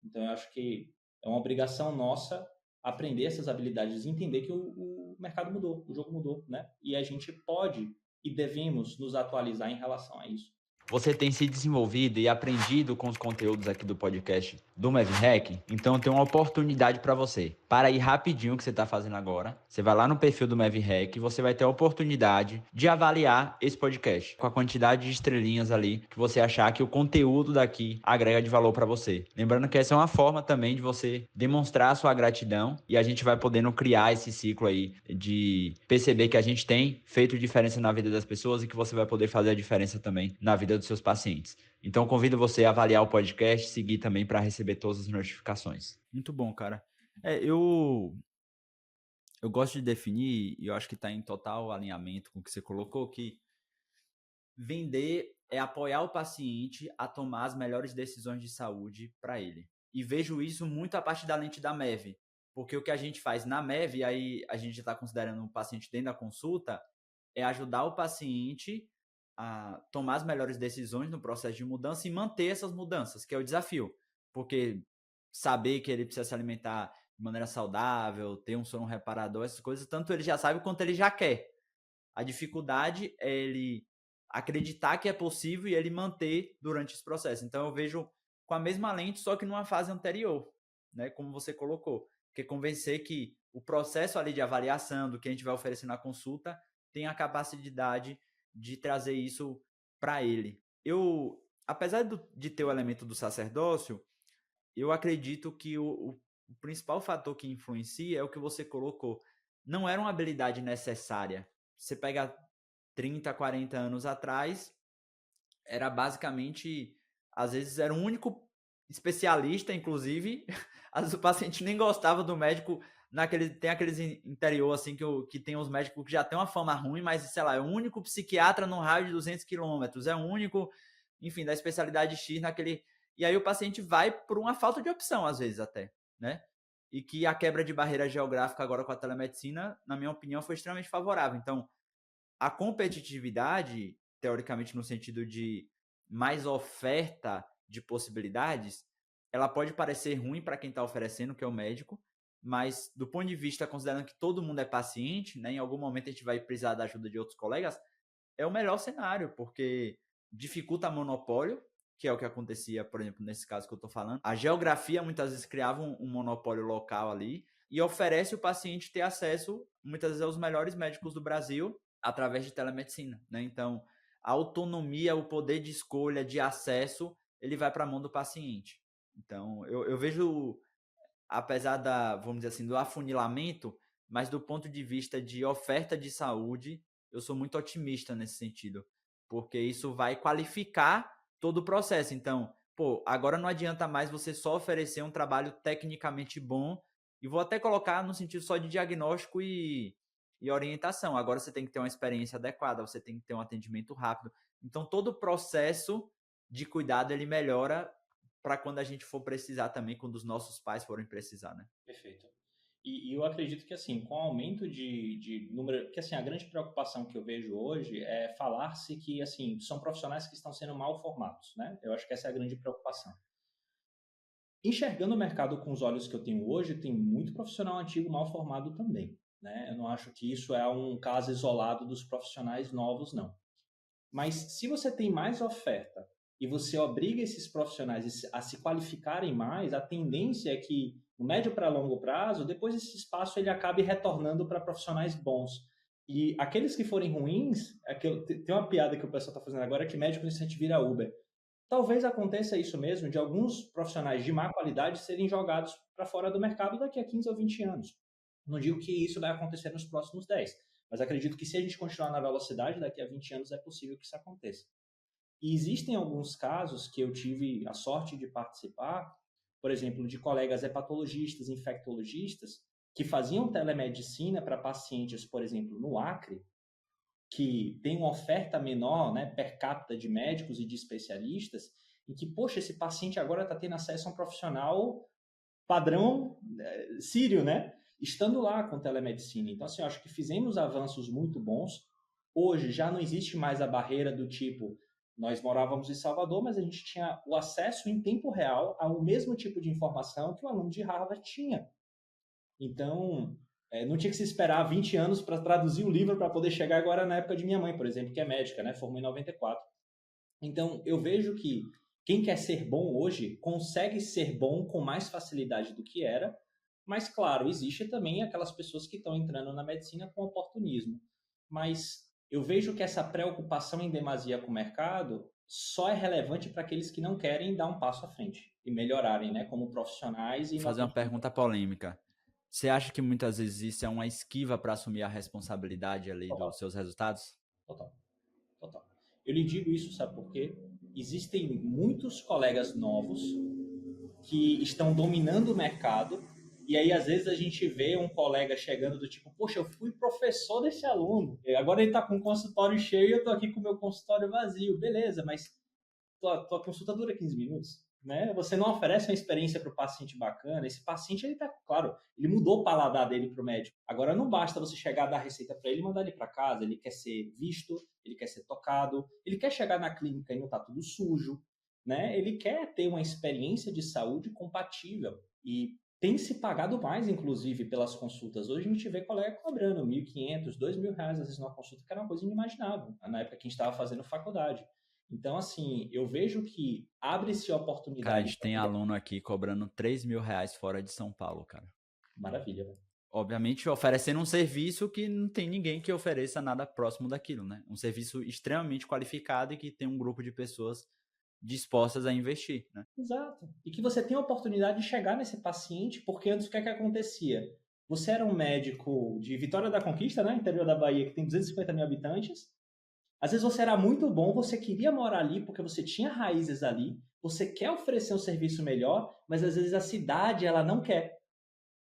Então, eu acho que é uma obrigação nossa aprender essas habilidades e entender que o mercado mudou, o jogo mudou, né? E a gente pode e devemos nos atualizar em relação a isso. Você tem se desenvolvido e aprendido com os conteúdos aqui do podcast do MavHack? Então tem uma oportunidade para você. Para ir rapidinho o que você está fazendo agora, você vai lá no perfil do MavHack e você vai ter a oportunidade de avaliar esse podcast com a quantidade de estrelinhas ali que você achar que o conteúdo daqui agrega de valor para você. Lembrando que essa é uma forma também de você demonstrar a sua gratidão e a gente vai podendo criar esse ciclo aí de perceber que a gente tem feito diferença na vida das pessoas e que você vai poder fazer a diferença também na vida dos seus pacientes. Então, convido você a avaliar o podcast, seguir também para receber todas as notificações. Muito bom, cara. Eu gosto de definir, e eu acho que está em total alinhamento com o que você colocou, que vender é apoiar o paciente a tomar as melhores decisões de saúde para ele. E vejo isso muito a partir da lente da MEV, porque o que a gente faz na MEV, aí a gente está considerando o paciente dentro da consulta, é ajudar o paciente a tomar as melhores decisões no processo de mudança e manter essas mudanças, que é o desafio. Porque saber que ele precisa se alimentar de maneira saudável, ter um sono reparador, essas coisas, tanto ele já sabe quanto ele já quer. A dificuldade é ele acreditar que é possível e ele manter durante esse processo. Então eu vejo com a mesma lente, só que numa fase anterior, né? Como você colocou. Porque convencer que o processo ali de avaliação do que a gente vai oferecer na consulta tem a capacidade de trazer isso para ele. Apesar de ter o elemento do sacerdócio, eu acredito que o principal fator que influencia é o que você colocou. Não era uma habilidade necessária. Você pega 30, 40 anos atrás, era basicamente, às vezes era o único especialista, inclusive, às vezes o paciente nem gostava do médico, tem aqueles interior assim que tem os médicos que já tem uma fama ruim, mas sei lá, é o único psiquiatra no raio de 200 quilômetros, é o único, enfim, da especialidade X naquele, e aí o paciente vai por uma falta de opção às vezes até, né? E que a quebra de barreira geográfica agora com a telemedicina, na minha opinião, foi extremamente favorável. Então, a competitividade, teoricamente no sentido de mais oferta de possibilidades, ela pode parecer ruim para quem está oferecendo, que é o médico, mas do ponto de vista, considerando que todo mundo é paciente, né, em algum momento a gente vai precisar da ajuda de outros colegas, é o melhor cenário, porque dificulta monopólio, que é o que acontecia, por exemplo, nesse caso que eu estou falando. A geografia muitas vezes criava um monopólio local ali e oferece o paciente ter acesso, muitas vezes, aos melhores médicos do Brasil através de telemedicina, né? Então, a autonomia, o poder de escolha, de acesso, ele vai para a mão do paciente. Então, eu vejo, apesar vamos dizer assim, do afunilamento, mas do ponto de vista de oferta de saúde, eu sou muito otimista nesse sentido, porque isso vai qualificar todo o processo. Então, pô, agora não adianta mais você só oferecer um trabalho tecnicamente bom, e vou até colocar no sentido só de diagnóstico e orientação. Agora você tem que ter uma experiência adequada, você tem que ter um atendimento rápido. Então, todo o processo de cuidado, ele melhora para quando a gente for precisar também, quando os nossos pais forem precisar, né? Perfeito. E eu acredito que, assim, com o aumento de número... Que, assim, a grande preocupação que eu vejo hoje é falar-se que, assim, são profissionais que estão sendo mal formados, né? Eu acho que essa é a grande preocupação. Enxergando o mercado com os olhos que eu tenho hoje, tem muito profissional antigo mal formado também, né? Eu não acho que isso é um caso isolado dos profissionais novos, não. Mas se você tem mais oferta e você obriga esses profissionais a se qualificarem mais, a tendência é que, no médio para longo prazo, depois esse espaço ele acabe retornando para profissionais bons. E aqueles que forem ruins, tem uma piada que o pessoal está fazendo agora, que médico iniciante vira Uber. Talvez aconteça isso mesmo, de alguns profissionais de má qualidade serem jogados para fora do mercado daqui a 15 ou 20 anos. Não digo que isso vai acontecer nos próximos 10, mas acredito que se a gente continuar na velocidade, daqui a 20 anos é possível que isso aconteça. E existem alguns casos que eu tive a sorte de participar, por exemplo, de colegas hepatologistas, infectologistas, que faziam telemedicina para pacientes, por exemplo, no Acre, que tem uma oferta menor, né, per capita de médicos e de especialistas, e que, poxa, esse paciente agora está tendo acesso a um profissional padrão sírio, né? Estando lá com telemedicina. Então, assim, eu acho que fizemos avanços muito bons. Hoje já não existe mais a barreira do tipo, nós morávamos em Salvador, mas a gente tinha o acesso em tempo real ao mesmo tipo de informação que o aluno de Harvard tinha. Então, não tinha que se esperar 20 anos para traduzir o livro para poder chegar agora na época de minha mãe, por exemplo, que é médica, né? Formou em 94. Então, eu vejo que quem quer ser bom hoje consegue ser bom com mais facilidade do que era, mas, claro, existe também aquelas pessoas que estão entrando na medicina com oportunismo. Mas eu vejo que essa preocupação em demasia com o mercado só é relevante para aqueles que não querem dar um passo à frente e melhorarem, né, como profissionais e Vou na fazer uma construção. pergunta polêmica. Você acha que muitas vezes isso é uma esquiva para assumir a responsabilidade ali Total, dos seus resultados? total, total. Eu lhe digo isso, sabe por quê? Existem muitos colegas novos que estão dominando o mercado. E aí, às vezes, a gente vê um colega chegando do tipo, poxa, eu fui professor desse aluno. Agora ele está com o consultório cheio e eu estou aqui com o meu consultório vazio. Beleza, mas tua consulta dura 15 minutos. Né? Você não oferece uma experiência para o paciente bacana. Esse paciente, ele tá, claro, ele mudou o paladar dele para o médico. Agora, não basta você chegar, dar a receita para ele e mandar ele para casa. Ele quer ser visto, ele quer ser tocado, ele quer chegar na clínica e não tá tudo sujo. Né? Ele quer ter uma experiência de saúde compatível. E tem se pagado mais, inclusive, pelas consultas. Hoje a gente vê colega cobrando R$ 1.500, R$ 2.000, às vezes, numa consulta, que era uma coisa inimaginável, na época que a gente estava fazendo faculdade. Então, assim, eu vejo que abre-se Cara, a oportunidade. gente tem aluno aqui cobrando R$ 3.000 fora de São Paulo, cara. Maravilha, velho. Obviamente oferecendo um serviço que não tem ninguém que ofereça nada próximo daquilo, né? Um serviço extremamente qualificado e que tem um grupo de pessoas dispostas a investir, né? Exato. E que você tem a oportunidade de chegar nesse paciente, porque antes o que é que acontecia? Você era um médico de Vitória da Conquista, né? Interior da Bahia, que tem 250 mil habitantes. Às vezes você era muito bom, você queria morar ali porque você tinha raízes ali, você quer oferecer um serviço melhor, mas às vezes a cidade ela não quer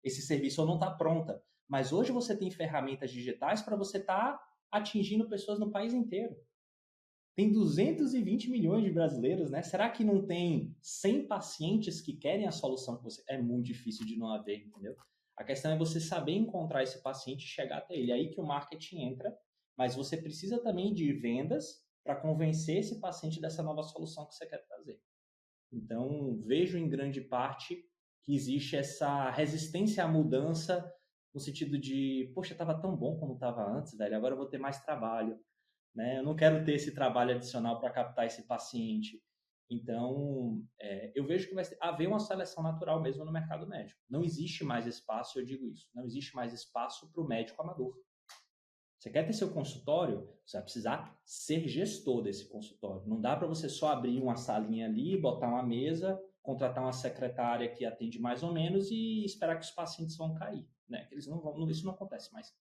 esse serviço ou não está pronta. Mas hoje você tem ferramentas digitais para você estar atingindo pessoas no país inteiro. Tem 220 milhões de brasileiros, né? Será que não tem 100 pacientes que querem a solução que você... É muito difícil de não haver, entendeu? A questão é você saber encontrar esse paciente e chegar até ele. É aí que o marketing entra, mas você precisa também de vendas para convencer esse paciente dessa nova solução que você quer trazer. Então, vejo em grande parte que existe essa resistência à mudança no sentido de, poxa, estava tão bom como estava antes, velho, agora eu vou ter mais trabalho, né? Eu não quero ter esse trabalho adicional para captar esse paciente. Então, eu vejo que vai haver uma seleção natural mesmo no mercado médico. Não existe mais espaço, eu digo isso, não existe mais espaço para o médico amador. Você quer ter seu consultório, você vai precisar ser gestor desse consultório. Não dá para você só abrir uma salinha ali, botar uma mesa, contratar uma secretária que atende mais ou menos e esperar que os pacientes vão cair. Né? Eles não vão, isso não acontece mais.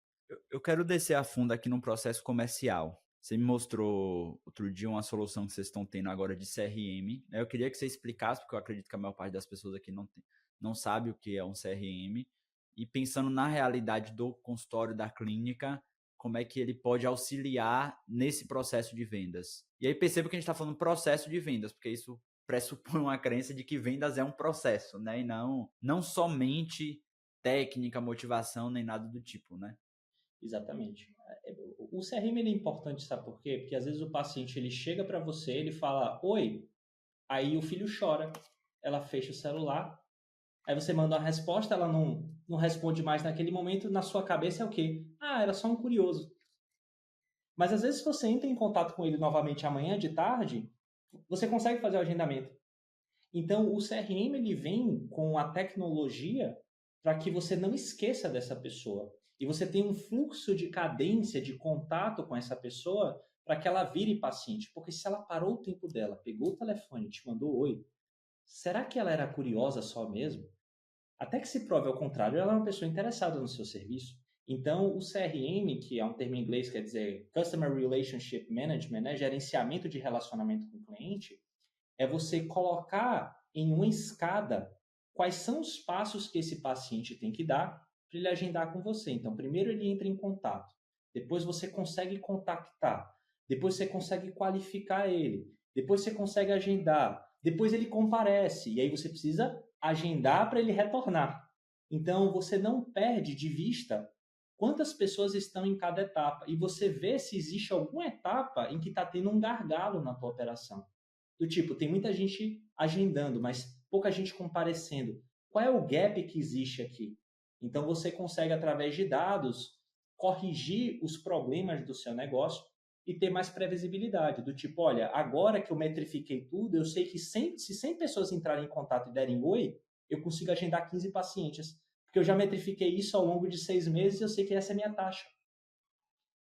Eu quero descer a fundo aqui num processo comercial. Você me mostrou outro dia uma solução que vocês estão tendo agora de CRM. Eu queria que você explicasse, porque eu acredito que a maior parte das pessoas aqui não sabe o que é um CRM. E pensando na realidade do consultório, da clínica, como é que ele pode auxiliar nesse processo de vendas. E aí perceba que a gente está falando processo de vendas, porque isso pressupõe uma crença de que vendas é um processo, né? E não somente técnica, motivação, nem nada do tipo, né? Exatamente. O CRM ele é importante, sabe por quê? Porque às vezes o paciente ele chega para você, ele fala, oi, aí o filho chora, ela fecha o celular, aí você manda uma resposta, ela não responde mais naquele momento, na sua cabeça é o quê? Ah, era só um curioso. Mas às vezes se você entra em contato com ele novamente amanhã de tarde, você consegue fazer o agendamento. Então o CRM ele vem com a tecnologia para que você não esqueça dessa pessoa. E você tem um fluxo de cadência de contato com essa pessoa para que ela vire paciente. Porque se ela parou o tempo dela, pegou o telefone, te mandou oi, será que ela era curiosa só mesmo? Até que se prove ao contrário, ela é uma pessoa interessada no seu serviço. Então, o CRM, que é um termo em inglês, quer dizer Customer Relationship Management, né, gerenciamento de relacionamento com o cliente, é você colocar em uma escada quais são os passos que esse paciente tem que dar para ele agendar com você. Então, primeiro ele entra em contato, depois você consegue contactar, depois você consegue qualificar ele, depois você consegue agendar, depois ele comparece, e aí você precisa agendar para ele retornar. Então, você não perde de vista quantas pessoas estão em cada etapa e você vê se existe alguma etapa em que está tendo um gargalo na tua operação. Do tipo, tem muita gente agendando, mas pouca gente comparecendo. Qual é o gap que existe aqui? Então, você consegue, através de dados, corrigir os problemas do seu negócio e ter mais previsibilidade. Do tipo, olha, agora que eu metrifiquei tudo, eu sei que se 100 pessoas entrarem em contato e derem oi, eu consigo agendar 15 pacientes. Porque eu já metrifiquei isso ao longo de 6 meses e eu sei que essa é a minha taxa.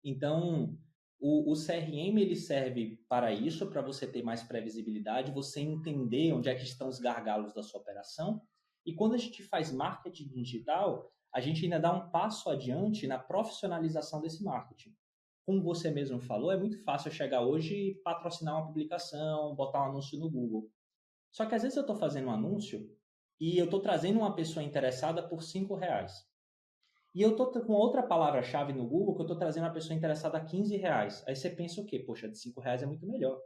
Então, o CRM ele serve para isso, para você ter mais previsibilidade, você entender onde é que estão os gargalos da sua operação. E quando a gente faz marketing digital, a gente ainda dá um passo adiante na profissionalização desse marketing. Como você mesmo falou, é muito fácil chegar hoje e patrocinar uma publicação, botar um anúncio no Google. Só que às vezes eu estou fazendo um anúncio e eu estou trazendo uma pessoa interessada por R$ 5. E eu tô com outra palavra-chave no Google que eu tô trazendo a pessoa interessada a R$ 15. Aí você pensa o quê? Poxa, de R$ 5 é muito melhor.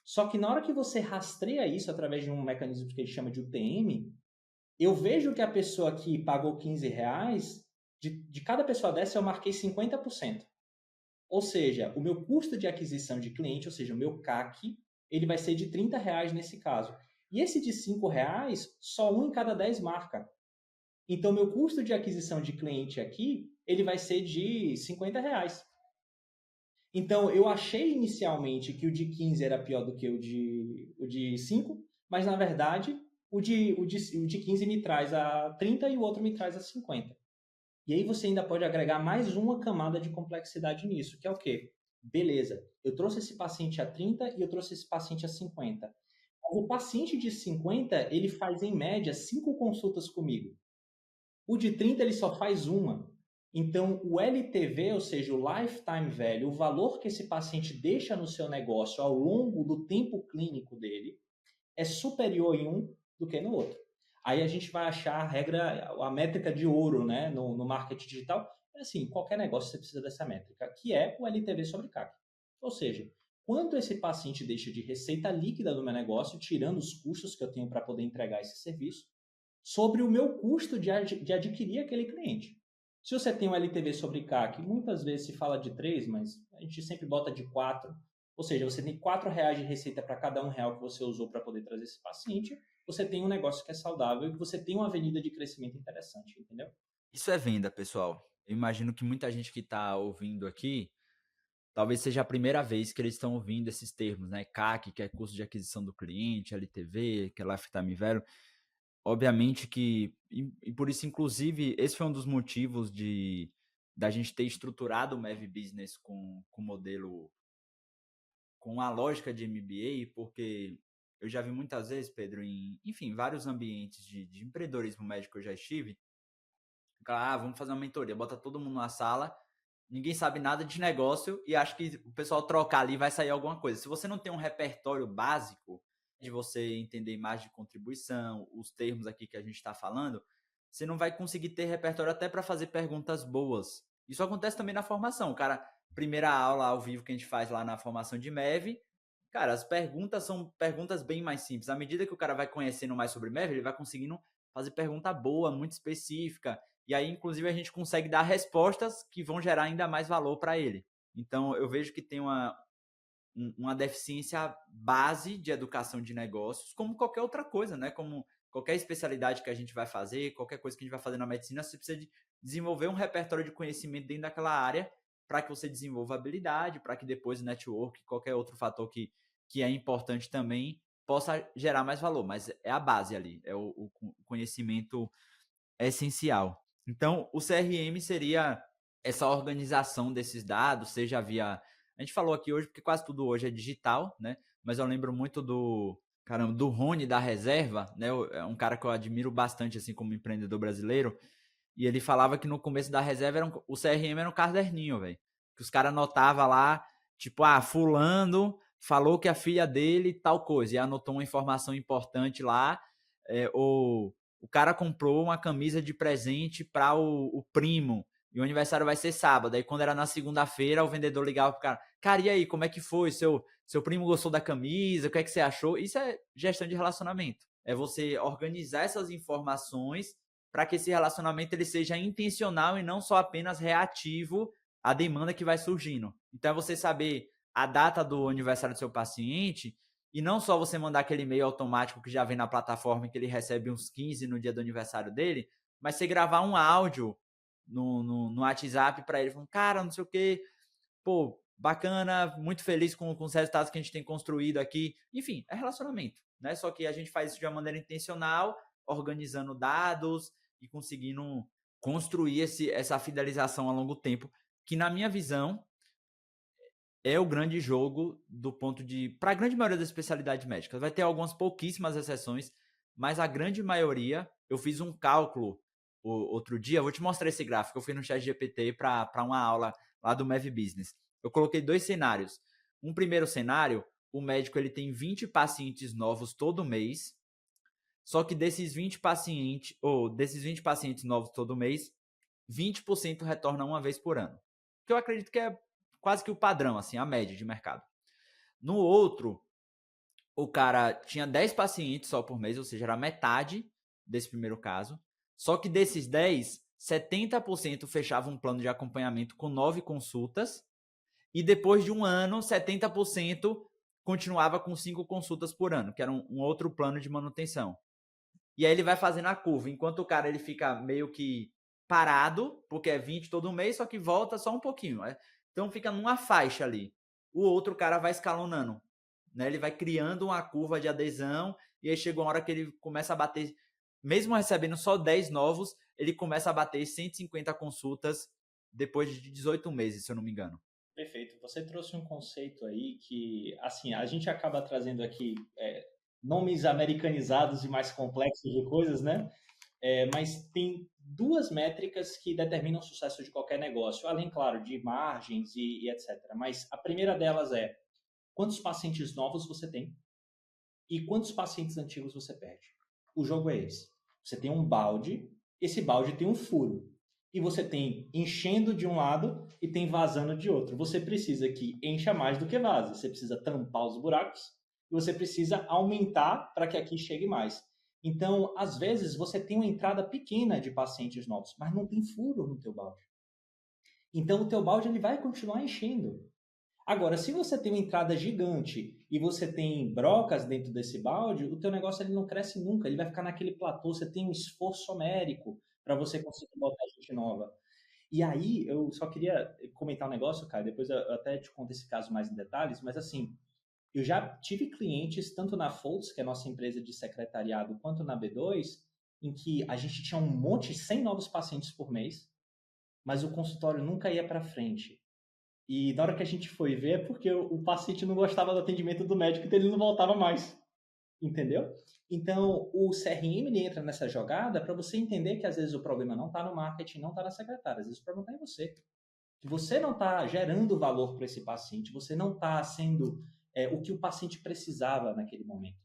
Só que na hora que você rastreia isso através de um mecanismo que a gente chama de UTM, eu vejo que a pessoa que pagou R$ 15, de cada pessoa dessa eu marquei 50%. Ou seja, o meu custo de aquisição de cliente, ou seja, o meu CAC, ele vai ser de R$ 30 nesse caso. E esse de R$ 5, só um em cada 10 marca. Então, meu custo de aquisição de cliente aqui, ele vai ser de R$ 50. Então, eu achei inicialmente que o de 15 era pior do que o de 5, mas na verdade, o de 15 me traz a 30 e o outro me traz a 50. E aí você ainda pode agregar mais uma camada de complexidade nisso, que é o quê? Beleza, eu trouxe esse paciente a 30 e eu trouxe esse paciente a 50. O paciente de 50, ele faz em média 5 consultas comigo. O de 30 ele só faz uma. Então, o LTV, ou seja, o Lifetime Value, o valor que esse paciente deixa no seu negócio ao longo do tempo clínico dele, é superior em um do que no outro. Aí a gente vai achar a regra, a métrica de ouro, né, no marketing digital. É assim, qualquer negócio você precisa dessa métrica, que é o LTV sobre CAC. Ou seja, quanto esse paciente deixa de receita líquida do meu negócio, tirando os custos que eu tenho para poder entregar esse serviço, sobre o meu custo de adquirir aquele cliente. Se você tem um LTV sobre CAC, muitas vezes se fala de 3, mas a gente sempre bota de 4. Ou seja, você tem R$ 4 de receita para cada R$ 1 que você usou para poder trazer esse paciente. Você tem um negócio que é saudável e que você tem uma avenida de crescimento interessante, entendeu? Isso é venda, pessoal. Eu imagino que muita gente que está ouvindo aqui, talvez seja a primeira vez que eles estão ouvindo esses termos, né? CAC, que é custo de aquisição do cliente, LTV, que é Lifetime Value. Obviamente que, e por isso, inclusive, esse foi um dos motivos da gente ter estruturado o Mev Business com modelo, com a lógica de MBA, porque eu já vi muitas vezes, Pedro, enfim, vários ambientes de empreendedorismo médico que eu já estive, vamos fazer uma mentoria, bota todo mundo na sala, ninguém sabe nada de negócio e acha que o pessoal trocar ali vai sair alguma coisa. Se você não tem um repertório básico de você entender imagem de contribuição, os termos aqui que a gente está falando, você não vai conseguir ter repertório até para fazer perguntas boas. Isso acontece também na formação. O cara, primeira aula ao vivo que a gente faz lá na formação de MEV, cara, as perguntas são perguntas bem mais simples. À medida que o cara vai conhecendo mais sobre MEV, ele vai conseguindo fazer pergunta boa, muito específica. E aí, inclusive, a gente consegue dar respostas que vão gerar ainda mais valor para ele. Então, eu vejo que tem uma deficiência base de educação de negócios, como qualquer outra coisa, né? Como qualquer especialidade que a gente vai fazer, qualquer coisa que a gente vai fazer na medicina, você precisa de desenvolver um repertório de conhecimento dentro daquela área para que você desenvolva habilidade, para que depois o network, qualquer outro fator que é importante também, possa gerar mais valor. Mas é a base ali, é o conhecimento essencial. Então, o CRM seria essa organização desses dados, seja via... A gente falou aqui hoje, porque quase tudo hoje é digital, né? Mas eu lembro muito do Rony da Reserva, né? É um cara que eu admiro bastante, assim, como empreendedor brasileiro. E ele falava que no começo da Reserva, o CRM era um caderninho, velho. Que os caras anotavam lá, tipo, fulano falou que a filha dele tal coisa. E anotou uma informação importante lá, ou... O cara comprou uma camisa de presente para o primo e o aniversário vai ser sábado. Aí quando era na segunda-feira, o vendedor ligava pro cara, e aí, como é que foi? Seu primo gostou da camisa? O que é que você achou? Isso é gestão de relacionamento. é você organizar essas informações para que esse relacionamento ele seja intencional e não só apenas reativo à demanda que vai surgindo. Então é você saber a data do aniversário do seu paciente e não só você mandar aquele e-mail automático que já vem na plataforma que ele recebe uns 15 no dia do aniversário dele, mas você gravar um áudio no WhatsApp para ele, falando, cara, não sei o que, pô, bacana, muito feliz com os resultados que a gente tem construído aqui. Enfim, é relacionamento, né? Só que a gente faz isso de uma maneira intencional, organizando dados e conseguindo construir essa fidelização a longo tempo, que na minha visão é o grande jogo do ponto de... Para a grande maioria das especialidades médicas. Vai ter algumas pouquíssimas exceções, mas a grande maioria, eu fiz um cálculo outro dia, vou te mostrar esse gráfico, eu fui no ChatGPT para uma aula lá do Mev Business. Eu coloquei 2 cenários. Um primeiro cenário, o médico ele tem 20 pacientes novos todo mês, só que desses 20 pacientes novos todo mês, 20% retornam uma vez por ano. Que eu acredito que é quase que o padrão, assim, a média de mercado. No outro, o cara tinha 10 pacientes só por mês, ou seja, era metade desse primeiro caso. Só que desses 10, 70% fechavam um plano de acompanhamento com 9 consultas. E depois de um ano, 70% continuava com 5 consultas por ano, que era um outro plano de manutenção. E aí ele vai fazendo a curva, enquanto o cara ele fica meio que parado, porque é 20 todo mês, só que volta só um pouquinho. Então fica numa faixa ali. O outro cara vai escalonando, né? Ele vai criando uma curva de adesão e aí chega uma hora que ele começa a bater, mesmo recebendo só 10 novos, ele começa a bater 150 consultas depois de 18 meses, se eu não me engano. Perfeito. Você trouxe um conceito aí que, assim, a gente acaba trazendo aqui nomes americanizados e mais complexos de coisas, né? Mas tem duas métricas que determinam o sucesso de qualquer negócio, além, claro, de margens e etc. Mas a primeira delas é quantos pacientes novos você tem e quantos pacientes antigos você perde. O jogo é esse. Você tem um balde, esse balde tem um furo. E você tem enchendo de um lado e tem vazando de outro. Você precisa que encha mais do que vaze. Você precisa tampar os buracos e você precisa aumentar para que aqui chegue mais. Então, às vezes, você tem uma entrada pequena de pacientes novos, mas não tem furo no teu balde. Então, o teu balde ele vai continuar enchendo. Agora, se você tem uma entrada gigante e você tem brocas dentro desse balde, o teu negócio ele não cresce nunca, ele vai ficar naquele platô, você tem um esforço homérico para você conseguir botar gente nova. E aí, eu só queria comentar um negócio, cara, depois eu até te conto esse caso mais em detalhes, mas assim, eu já tive clientes, tanto na Foltz, que é a nossa empresa de secretariado, quanto na B2, em que a gente tinha um monte, 100 novos pacientes por mês, mas o consultório nunca ia para frente. E na hora que a gente foi ver, é porque o paciente não gostava do atendimento do médico, então ele não voltava mais. Entendeu? Então, o CRM ele entra nessa jogada para você entender que às vezes o problema não está no marketing, não está na secretária, às vezes o problema está em você. Que você não está gerando valor para esse paciente, você não está sendo o que o paciente precisava naquele momento.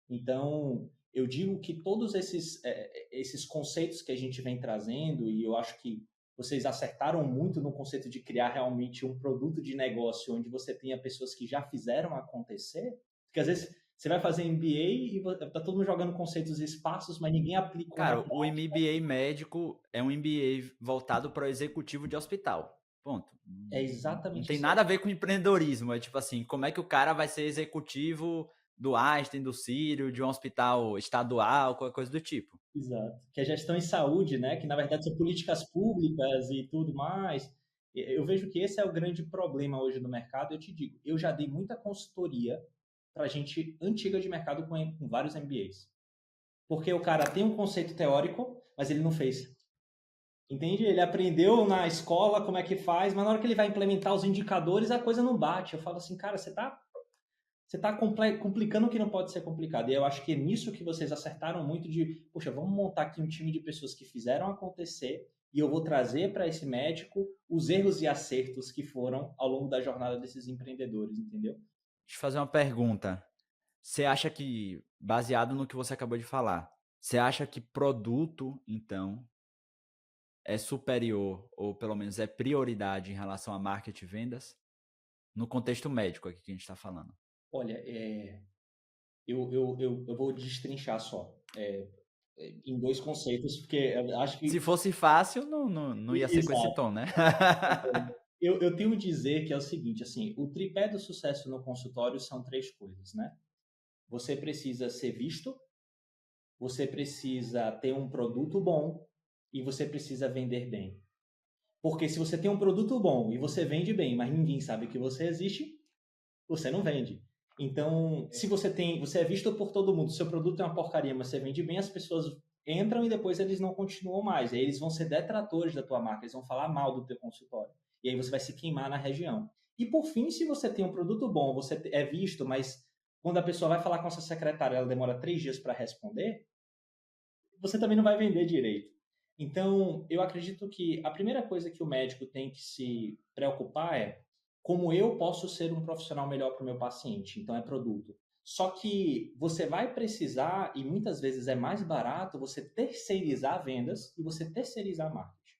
Então, eu digo que todos esses conceitos que a gente vem trazendo, e eu acho que vocês acertaram muito no conceito de criar realmente um produto de negócio onde você tenha pessoas que já fizeram acontecer, porque às vezes você vai fazer MBA e tá todo mundo jogando conceitos esparsos, mas ninguém aplica na Cara, o prática. MBA médico é um MBA voltado para o executivo de hospital. Ponto. É Não exatamente tem isso nada a aí. ver com empreendedorismo. É tipo assim, como é que o cara vai ser executivo do Einstein, do Sírio, de um hospital estadual, qualquer coisa do tipo. Exato. Que é gestão em saúde, né? Que na verdade são políticas públicas e tudo mais. Eu vejo que esse é o grande problema hoje no mercado. Eu te digo, eu já dei muita consultoria para gente antiga de mercado com vários MBAs. Porque o cara tem um conceito teórico, mas ele não fez. Entende? Ele aprendeu na escola como é que faz, mas na hora que ele vai implementar os indicadores, a coisa não bate. Eu falo assim, cara, você está complicando o que não pode ser complicado. E eu acho que é nisso que vocês acertaram muito de, poxa, vamos montar aqui um time de pessoas que fizeram acontecer e eu vou trazer para esse médico os erros e acertos que foram ao longo da jornada desses empreendedores, entendeu? Deixa eu fazer uma pergunta. Você acha que, baseado no que você acabou de falar, você acha que produto, então, é superior, ou pelo menos é prioridade em relação a marketing e vendas? No contexto médico aqui que a gente está falando. Olha, Eu vou destrinchar só em dois conceitos, porque eu acho Se que... fosse fácil, não ia ser com esse Exato. tom, né? Eu tenho que dizer que é o seguinte, assim, o tripé do sucesso no consultório são três coisas, né? Você precisa ser visto, você precisa ter um produto bom e você precisa vender bem. Porque se você tem um produto bom e você vende bem, mas ninguém sabe que você existe, você não vende. Então, se você é visto por todo mundo, seu produto é uma porcaria, mas você vende bem, as pessoas entram e depois eles não continuam mais. Aí eles vão ser detratores da tua marca, eles vão falar mal do teu consultório. E aí você vai se queimar na região. E por fim, se você tem um produto bom, você é visto, mas quando a pessoa vai falar com a sua secretária, ela demora 3 dias para responder, você também não vai vender direito. Então, eu acredito que a primeira coisa que o médico tem que se preocupar é como eu posso ser um profissional melhor para o meu paciente. Então, é produto. Só que você vai precisar, e muitas vezes é mais barato, você terceirizar vendas e você terceirizar marketing.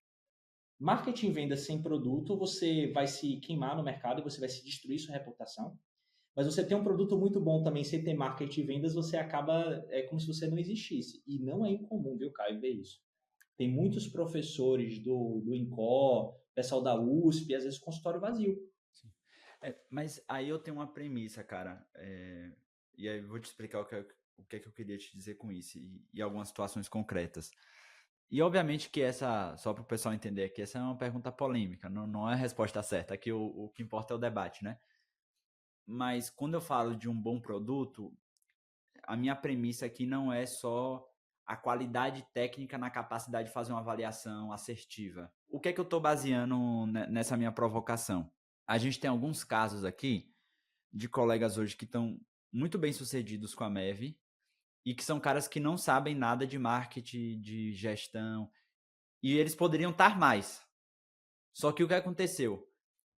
Marketing e vendas sem produto, você vai se queimar no mercado e você vai se destruir sua reputação. Mas você tem um produto muito bom também, sem ter marketing e vendas, você acaba, é como se você não existisse. E não é incomum, viu, Caio, ver isso. Tem muitos professores do INCOR, pessoal da USP, às vezes consultório vazio. Mas aí eu tenho uma premissa, cara. E aí eu vou te explicar o que é que eu queria te dizer com isso e algumas situações concretas. E obviamente que só para o pessoal entender que essa é uma pergunta polêmica, não é a resposta certa. Aqui o que importa é o debate, né? Mas quando eu falo de um bom produto, a minha premissa aqui não é só a qualidade técnica na capacidade de fazer uma avaliação assertiva. O que é que eu estou baseando nessa minha provocação? A gente tem alguns casos aqui de colegas hoje que estão muito bem sucedidos com a MEV e que são caras que não sabem nada de marketing, de gestão, e eles poderiam estar mais. Só que o que aconteceu?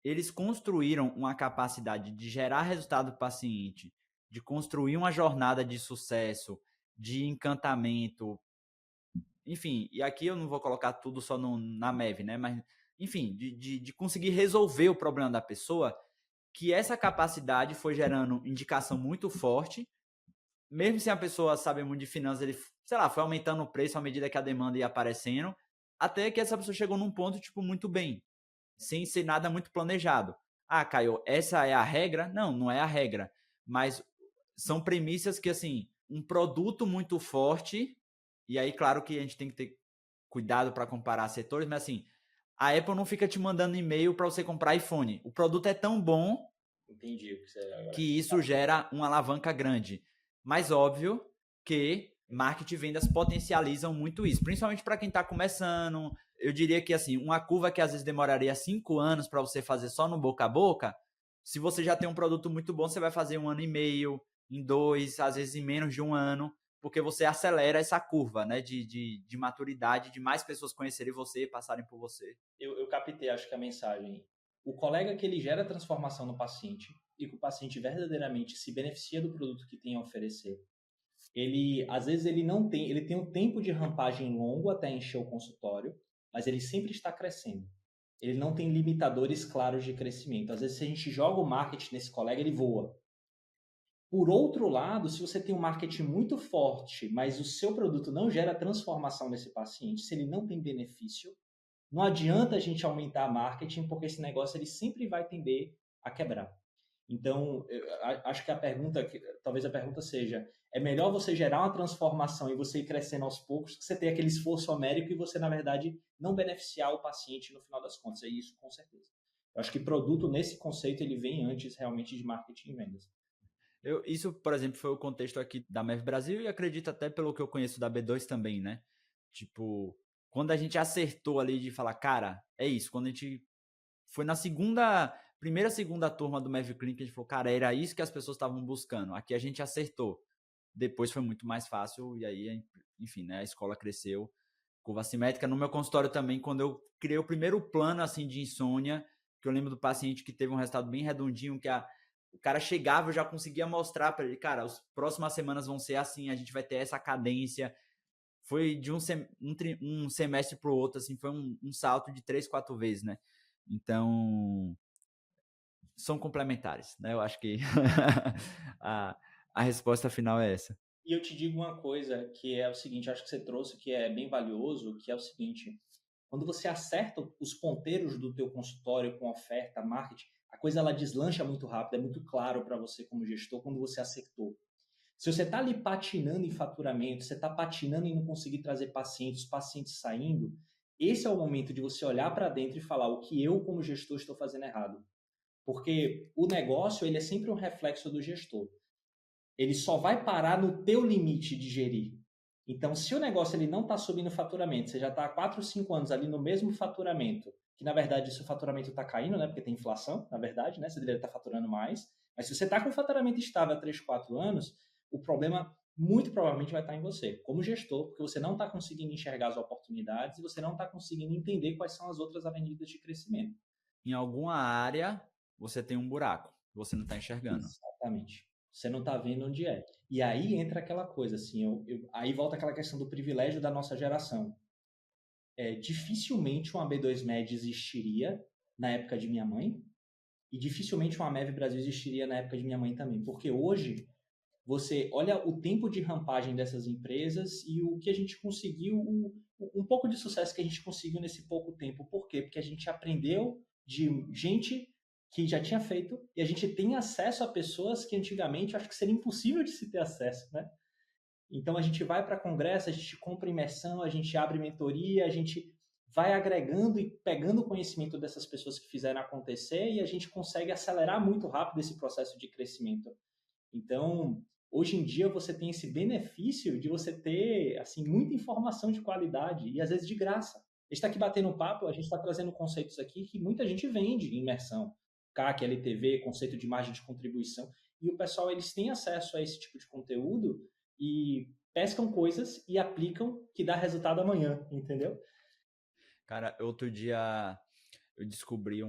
Eles construíram uma capacidade de gerar resultado para o paciente, de construir uma jornada de sucesso, de encantamento, enfim, e aqui eu não vou colocar tudo só na MEV, né? Mas, enfim, de conseguir resolver o problema da pessoa, que essa capacidade foi gerando indicação muito forte, mesmo sem a pessoa saber muito de finanças, ele, sei lá, foi aumentando o preço à medida que a demanda ia aparecendo, até que essa pessoa chegou num ponto, tipo, muito bem, sem ser nada muito planejado. Ah, Caio, essa é a regra? Não, não é a regra. Mas são premissas que, assim, um produto muito forte, e aí, claro que a gente tem que ter cuidado para comparar setores, mas assim, a Apple não fica te mandando e-mail para você comprar iPhone. O produto é tão bom Entendi o que você agora. que isso gera uma alavanca grande. Mas óbvio que marketing e vendas potencializam muito isso, principalmente para quem está começando. Eu diria que assim, uma curva que às vezes demoraria 5 anos para você fazer só no boca a boca, se você já tem um produto muito bom, você vai fazer 1 ano e meio, em 2, às vezes em menos de 1 ano, porque você acelera essa curva, né, de maturidade, de mais pessoas conhecerem você e passarem por você. Eu captei, acho que a mensagem. O colega que ele gera transformação no paciente e que o paciente verdadeiramente se beneficia do produto que tem a oferecer, ele, às vezes, ele tem um tempo de rampagem longo até encher o consultório, mas ele sempre está crescendo. Ele não tem limitadores claros de crescimento. Às vezes, se a gente joga o marketing nesse colega, ele voa. Por outro lado, se você tem um marketing muito forte, mas o seu produto não gera transformação nesse paciente, se ele não tem benefício, não adianta a gente aumentar marketing, porque esse negócio ele sempre vai tender a quebrar. Então, acho que talvez a pergunta seja, é melhor você gerar uma transformação e você ir crescendo aos poucos, que você ter aquele esforço homérico e você, na verdade, não beneficiar o paciente no final das contas. É isso, com certeza. Eu acho que produto, nesse conceito, ele vem antes realmente de marketing e vendas. Isso, por exemplo, foi o contexto aqui da MEV Brasil e acredito até pelo que eu conheço da B2 também, né? Tipo, quando a gente acertou ali de falar, cara, é isso. Quando a gente foi na segunda turma do MEV Clinic, a gente falou, cara, era isso que as pessoas estavam buscando. Aqui a gente acertou. Depois foi muito mais fácil e aí, enfim, né? A escola cresceu. Curva simétrica. No meu consultório também, quando eu criei o primeiro plano, assim, de insônia, que eu lembro do paciente que teve um resultado bem redondinho, que o cara chegava, eu já conseguia mostrar para ele, cara, as próximas semanas vão ser assim, a gente vai ter essa cadência. Foi de um semestre para o outro, assim, foi um salto de 3, 4 vezes, né? Então, são complementares, né? Eu acho que a, a resposta final é essa. E eu te digo uma coisa que é o seguinte, acho que você trouxe que é bem valioso, que é o seguinte, quando você acerta os ponteiros do teu consultório com oferta, marketing, a coisa ela deslancha muito rápido, é muito claro para você como gestor quando você acertou. Se você está ali patinando em faturamento, você está patinando em não conseguir trazer pacientes, os pacientes saindo, esse é o momento de você olhar para dentro e falar o que eu como gestor estou fazendo errado. Porque o negócio ele é sempre um reflexo do gestor. Ele só vai parar no teu limite de gerir. Então, se o negócio ele não está subindo o faturamento, você já está há 4, 5 anos ali no mesmo faturamento, que na verdade se o faturamento está caindo, né, porque tem inflação, na verdade, né, você deveria estar faturando mais, mas se você está com o faturamento estável há 3, 4 anos, o problema muito provavelmente vai estar em você, como gestor, porque você não está conseguindo enxergar as oportunidades e você não está conseguindo entender quais são as outras avenidas de crescimento. Em alguma área, você tem um buraco, você não está enxergando. Exatamente. Você não está vendo onde é. E aí entra aquela coisa, assim, aí volta aquela questão do privilégio da nossa geração. Dificilmente uma B2Med existiria na época de minha mãe e dificilmente uma Mev Brasil existiria na época de minha mãe também. Porque hoje, você olha o tempo de rampagem dessas empresas e o que a gente conseguiu, um pouco de sucesso que a gente conseguiu nesse pouco tempo. Por quê? Porque a gente aprendeu de gente que já tinha feito e a gente tem acesso a pessoas que antigamente acho que seria impossível de se ter acesso, né? Então a gente vai para congresso, a gente compra imersão, a gente abre mentoria, a gente vai agregando e pegando o conhecimento dessas pessoas que fizeram acontecer e a gente consegue acelerar muito rápido esse processo de crescimento. Então, hoje em dia você tem esse benefício de você ter assim muita informação de qualidade e às vezes de graça. A gente está aqui batendo papo, a gente está trazendo conceitos aqui que muita gente vende em imersão. CAC, LTV, conceito de margem de contribuição. E o pessoal, eles têm acesso a esse tipo de conteúdo e pescam coisas e aplicam que dá resultado amanhã, entendeu? Cara, outro dia eu descobri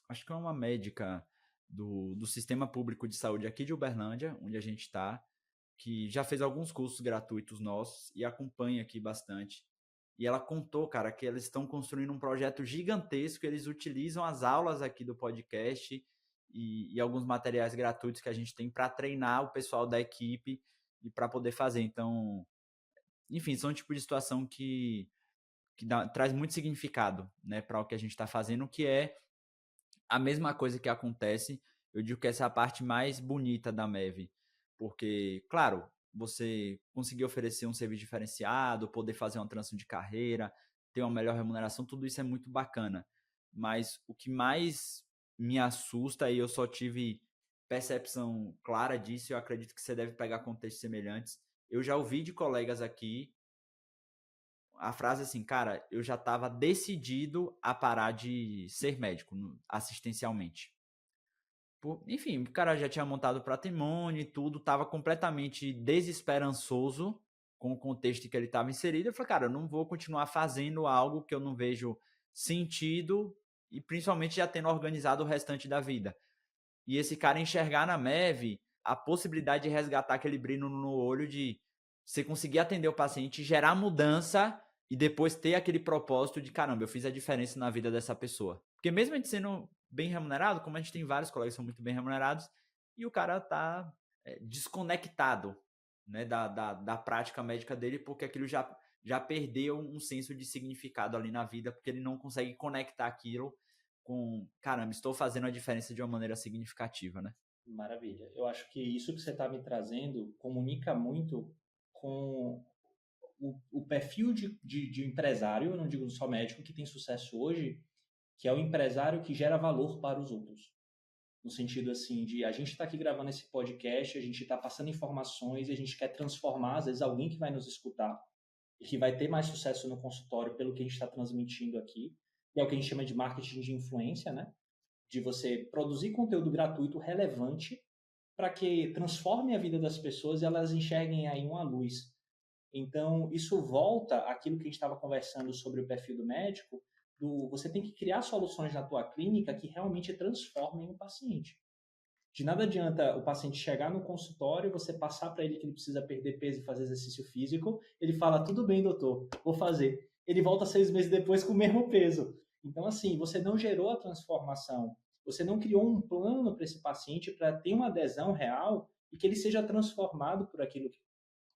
acho que é uma médica do Sistema Público de Saúde aqui de Uberlândia, onde a gente está, que já fez alguns cursos gratuitos nossos e acompanha aqui bastante. E ela contou, cara, que eles estão construindo um projeto gigantesco, eles utilizam as aulas aqui do podcast e alguns materiais gratuitos que a gente tem para treinar o pessoal da equipe e para poder fazer. Então, enfim, são um tipo de situação que traz muito significado, né, para o que a gente está fazendo, que é a mesma coisa que acontece. Eu digo que essa é a parte mais bonita da MEV, porque, claro, você conseguir oferecer um serviço diferenciado, poder fazer uma transição de carreira, ter uma melhor remuneração, tudo isso é muito bacana. Mas o que mais me assusta, e eu só tive percepção clara disso, eu acredito que você deve pegar contextos semelhantes. Eu já ouvi de colegas aqui a frase assim, cara, eu já estava decidido a parar de ser médico assistencialmente. Enfim, o cara já tinha montado patrimônio e tudo, estava completamente desesperançoso com o contexto em que ele estava inserido. Eu falei, cara, eu não vou continuar fazendo algo que eu não vejo sentido e principalmente já tendo organizado o restante da vida. E esse cara enxergar na MEV a possibilidade de resgatar aquele brilho no olho de você conseguir atender o paciente, gerar mudança e depois ter aquele propósito de, caramba, eu fiz a diferença na vida dessa pessoa. Porque mesmo a gente sendo bem remunerado, como a gente tem vários colegas que são muito bem remunerados, e o cara tá desconectado, né, da prática médica dele, porque aquilo já perdeu um senso de significado ali na vida, porque ele não consegue conectar aquilo com, caramba, estou fazendo a diferença de uma maneira significativa, né? Maravilha. Eu acho que isso que você está me trazendo comunica muito com o perfil de empresário, eu não digo só médico, que tem sucesso hoje, que é o empresário que gera valor para os outros. No sentido assim, de a gente está aqui gravando esse podcast, a gente está passando informações e a gente quer transformar, às vezes, alguém que vai nos escutar e que vai ter mais sucesso no consultório pelo que a gente está transmitindo aqui, que é o que a gente chama de marketing de influência, né? De você produzir conteúdo gratuito relevante para que transforme a vida das pessoas e elas enxerguem aí uma luz. Então, isso volta àquilo que a gente estava conversando sobre o perfil do médico, você tem que criar soluções na tua clínica que realmente transformem o paciente. De nada adianta o paciente chegar no consultório, você passar para ele que ele precisa perder peso e fazer exercício físico, ele fala, tudo bem, doutor, vou fazer. Ele volta 6 meses depois com o mesmo peso. Então, assim, você não gerou a transformação, você não criou um plano para esse paciente para ter uma adesão real e que ele seja transformado por aquilo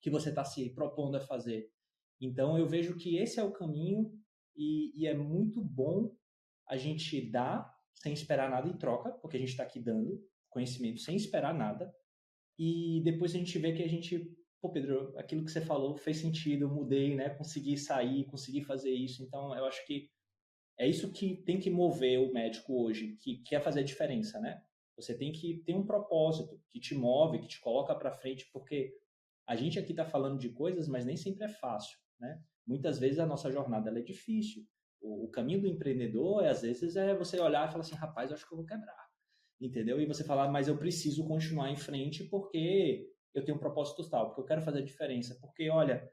que você está se propondo a fazer. Então, eu vejo que esse é o caminho e é muito bom a gente dar sem esperar nada em troca, porque a gente está aqui dando conhecimento sem esperar nada, e depois a gente vê que a gente, pô, Pedro, aquilo que você falou fez sentido, eu mudei, né? Consegui sair, consegui fazer isso. Então, eu acho que é isso que tem que mover o médico hoje, que quer fazer a diferença, né? Você tem que ter um propósito que te move, que te coloca para frente, porque a gente aqui está falando de coisas, mas nem sempre é fácil, né? Muitas vezes a nossa jornada ela é difícil. O caminho do empreendedor, às vezes, é você olhar e falar assim, rapaz, eu acho que eu vou quebrar, entendeu? E você falar, mas eu preciso continuar em frente porque eu tenho um propósito tal, porque eu quero fazer a diferença, porque, olha,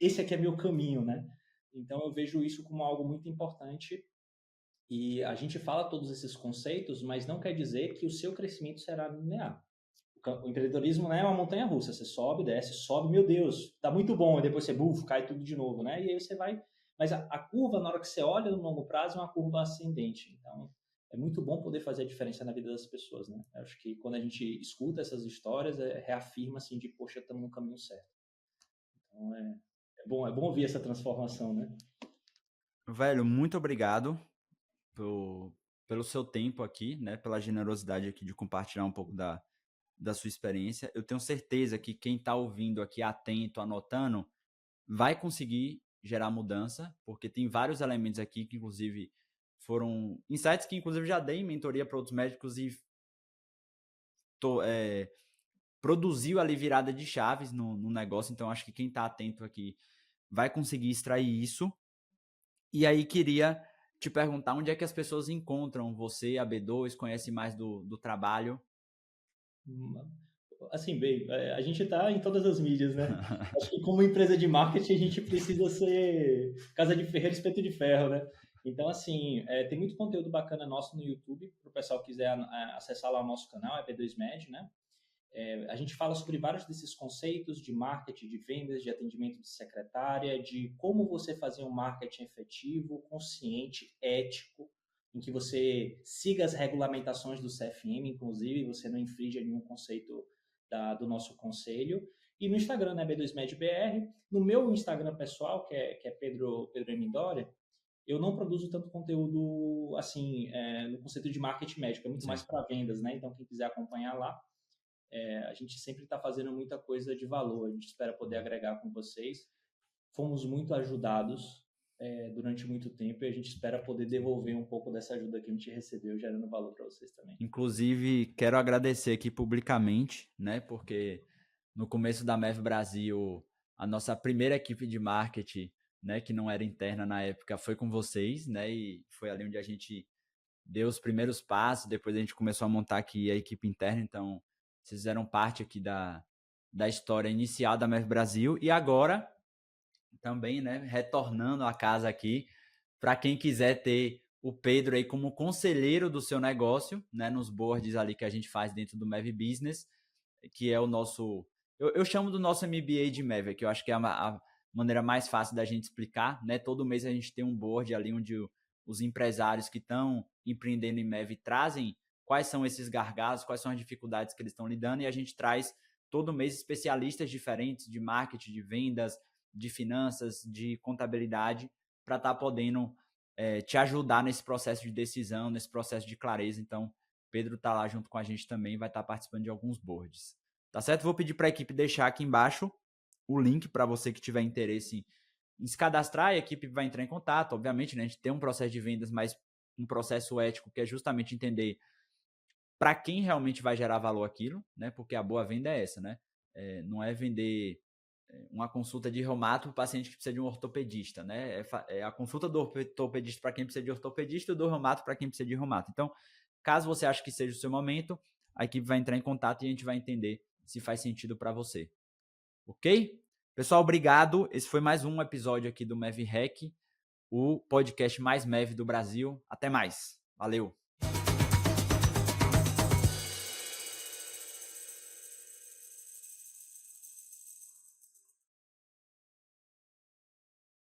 esse aqui é meu caminho, né? Então, eu vejo isso como algo muito importante e a gente fala todos esses conceitos, mas não quer dizer que o seu crescimento será linear. O empreendedorismo não é uma montanha russa, você sobe, desce, sobe, meu Deus, tá muito bom, e depois você cai tudo de novo, né? E aí você vai. Mas a curva, na hora que você olha no longo prazo, é uma curva ascendente. Então, é muito bom poder fazer a diferença na vida das pessoas, né? Eu acho que quando a gente escuta essas histórias, reafirma assim de, poxa, estamos no caminho certo. Então, é bom ouvir essa transformação, né? Velho, muito obrigado pelo seu tempo aqui, né? Pela generosidade aqui de compartilhar um pouco da sua experiência. Eu tenho certeza que quem está ouvindo aqui, atento, anotando, vai conseguir gerar mudança, porque tem vários elementos aqui que, inclusive, foram insights que, inclusive, já dei em mentoria para outros médicos e produziu ali virada de chaves no negócio. Então, acho que quem está atento aqui vai conseguir extrair isso. E aí, queria te perguntar onde é que as pessoas encontram você, a B2, conhece mais do trabalho? Assim, bem, a gente está em todas as mídias, né? Acho que como empresa de marketing a gente precisa ser casa de ferreiro, espeto de ferro, né? Então, assim, tem muito conteúdo bacana nosso no YouTube, para o pessoal que quiser acessar lá o nosso canal, é P2Med, né? A gente fala sobre vários desses conceitos de marketing, de vendas, de atendimento de secretária, de como você fazer um marketing efetivo, consciente, ético, em que você siga as regulamentações do CFM, inclusive, você não infringe nenhum conceito do nosso conselho. E no Instagram, né, B2MedBR. No meu Instagram pessoal, que é Pedro M. Dória, eu não produzo tanto conteúdo assim, no conceito de marketing médico, é muito mais para vendas, né? Então, quem quiser acompanhar lá, a gente sempre está fazendo muita coisa de valor, a gente espera poder agregar com vocês. Fomos muito ajudados durante muito tempo e a gente espera poder devolver um pouco dessa ajuda que a gente recebeu, gerando valor para vocês também. Inclusive, quero agradecer aqui publicamente, né? Porque no começo da MEV Brasil, a nossa primeira equipe de marketing, né, que não era interna na época, foi com vocês, né? E foi ali onde a gente deu os primeiros passos, depois a gente começou a montar aqui a equipe interna, então vocês fizeram parte aqui da história inicial da MEV Brasil e agora também, né, retornando a casa aqui, para quem quiser ter o Pedro aí como conselheiro do seu negócio, né, nos boards ali que a gente faz dentro do MEV Business, que é o nosso, eu chamo do nosso MBA de MEV, que eu acho que é a maneira mais fácil da gente explicar, né? Todo mês a gente tem um board ali onde os empresários que estão empreendendo em MEV trazem quais são esses gargalos, quais são as dificuldades que eles estão lidando, e a gente traz todo mês especialistas diferentes de marketing, de vendas, de finanças, de contabilidade, para estar podendo te ajudar nesse processo de decisão, nesse processo de clareza. Então, Pedro está lá junto com a gente também, vai estar participando de alguns boards. Tá certo? Vou pedir para a equipe deixar aqui embaixo o link para você que tiver interesse em se cadastrar, e a equipe vai entrar em contato. Obviamente, né, a gente tem um processo de vendas, mas um processo ético que é justamente entender para quem realmente vai gerar valor aquilo, né? Porque a boa venda é essa, né? Não é vender uma consulta de reumato para o paciente que precisa de um ortopedista, né? É a consulta do ortopedista para quem precisa de ortopedista e do reumato para quem precisa de reumato. Então, caso você ache que seja o seu momento, a equipe vai entrar em contato e a gente vai entender se faz sentido para você. Ok? Pessoal, obrigado. Esse foi mais um episódio aqui do MEV Hack, o podcast mais MEV do Brasil. Até mais. Valeu!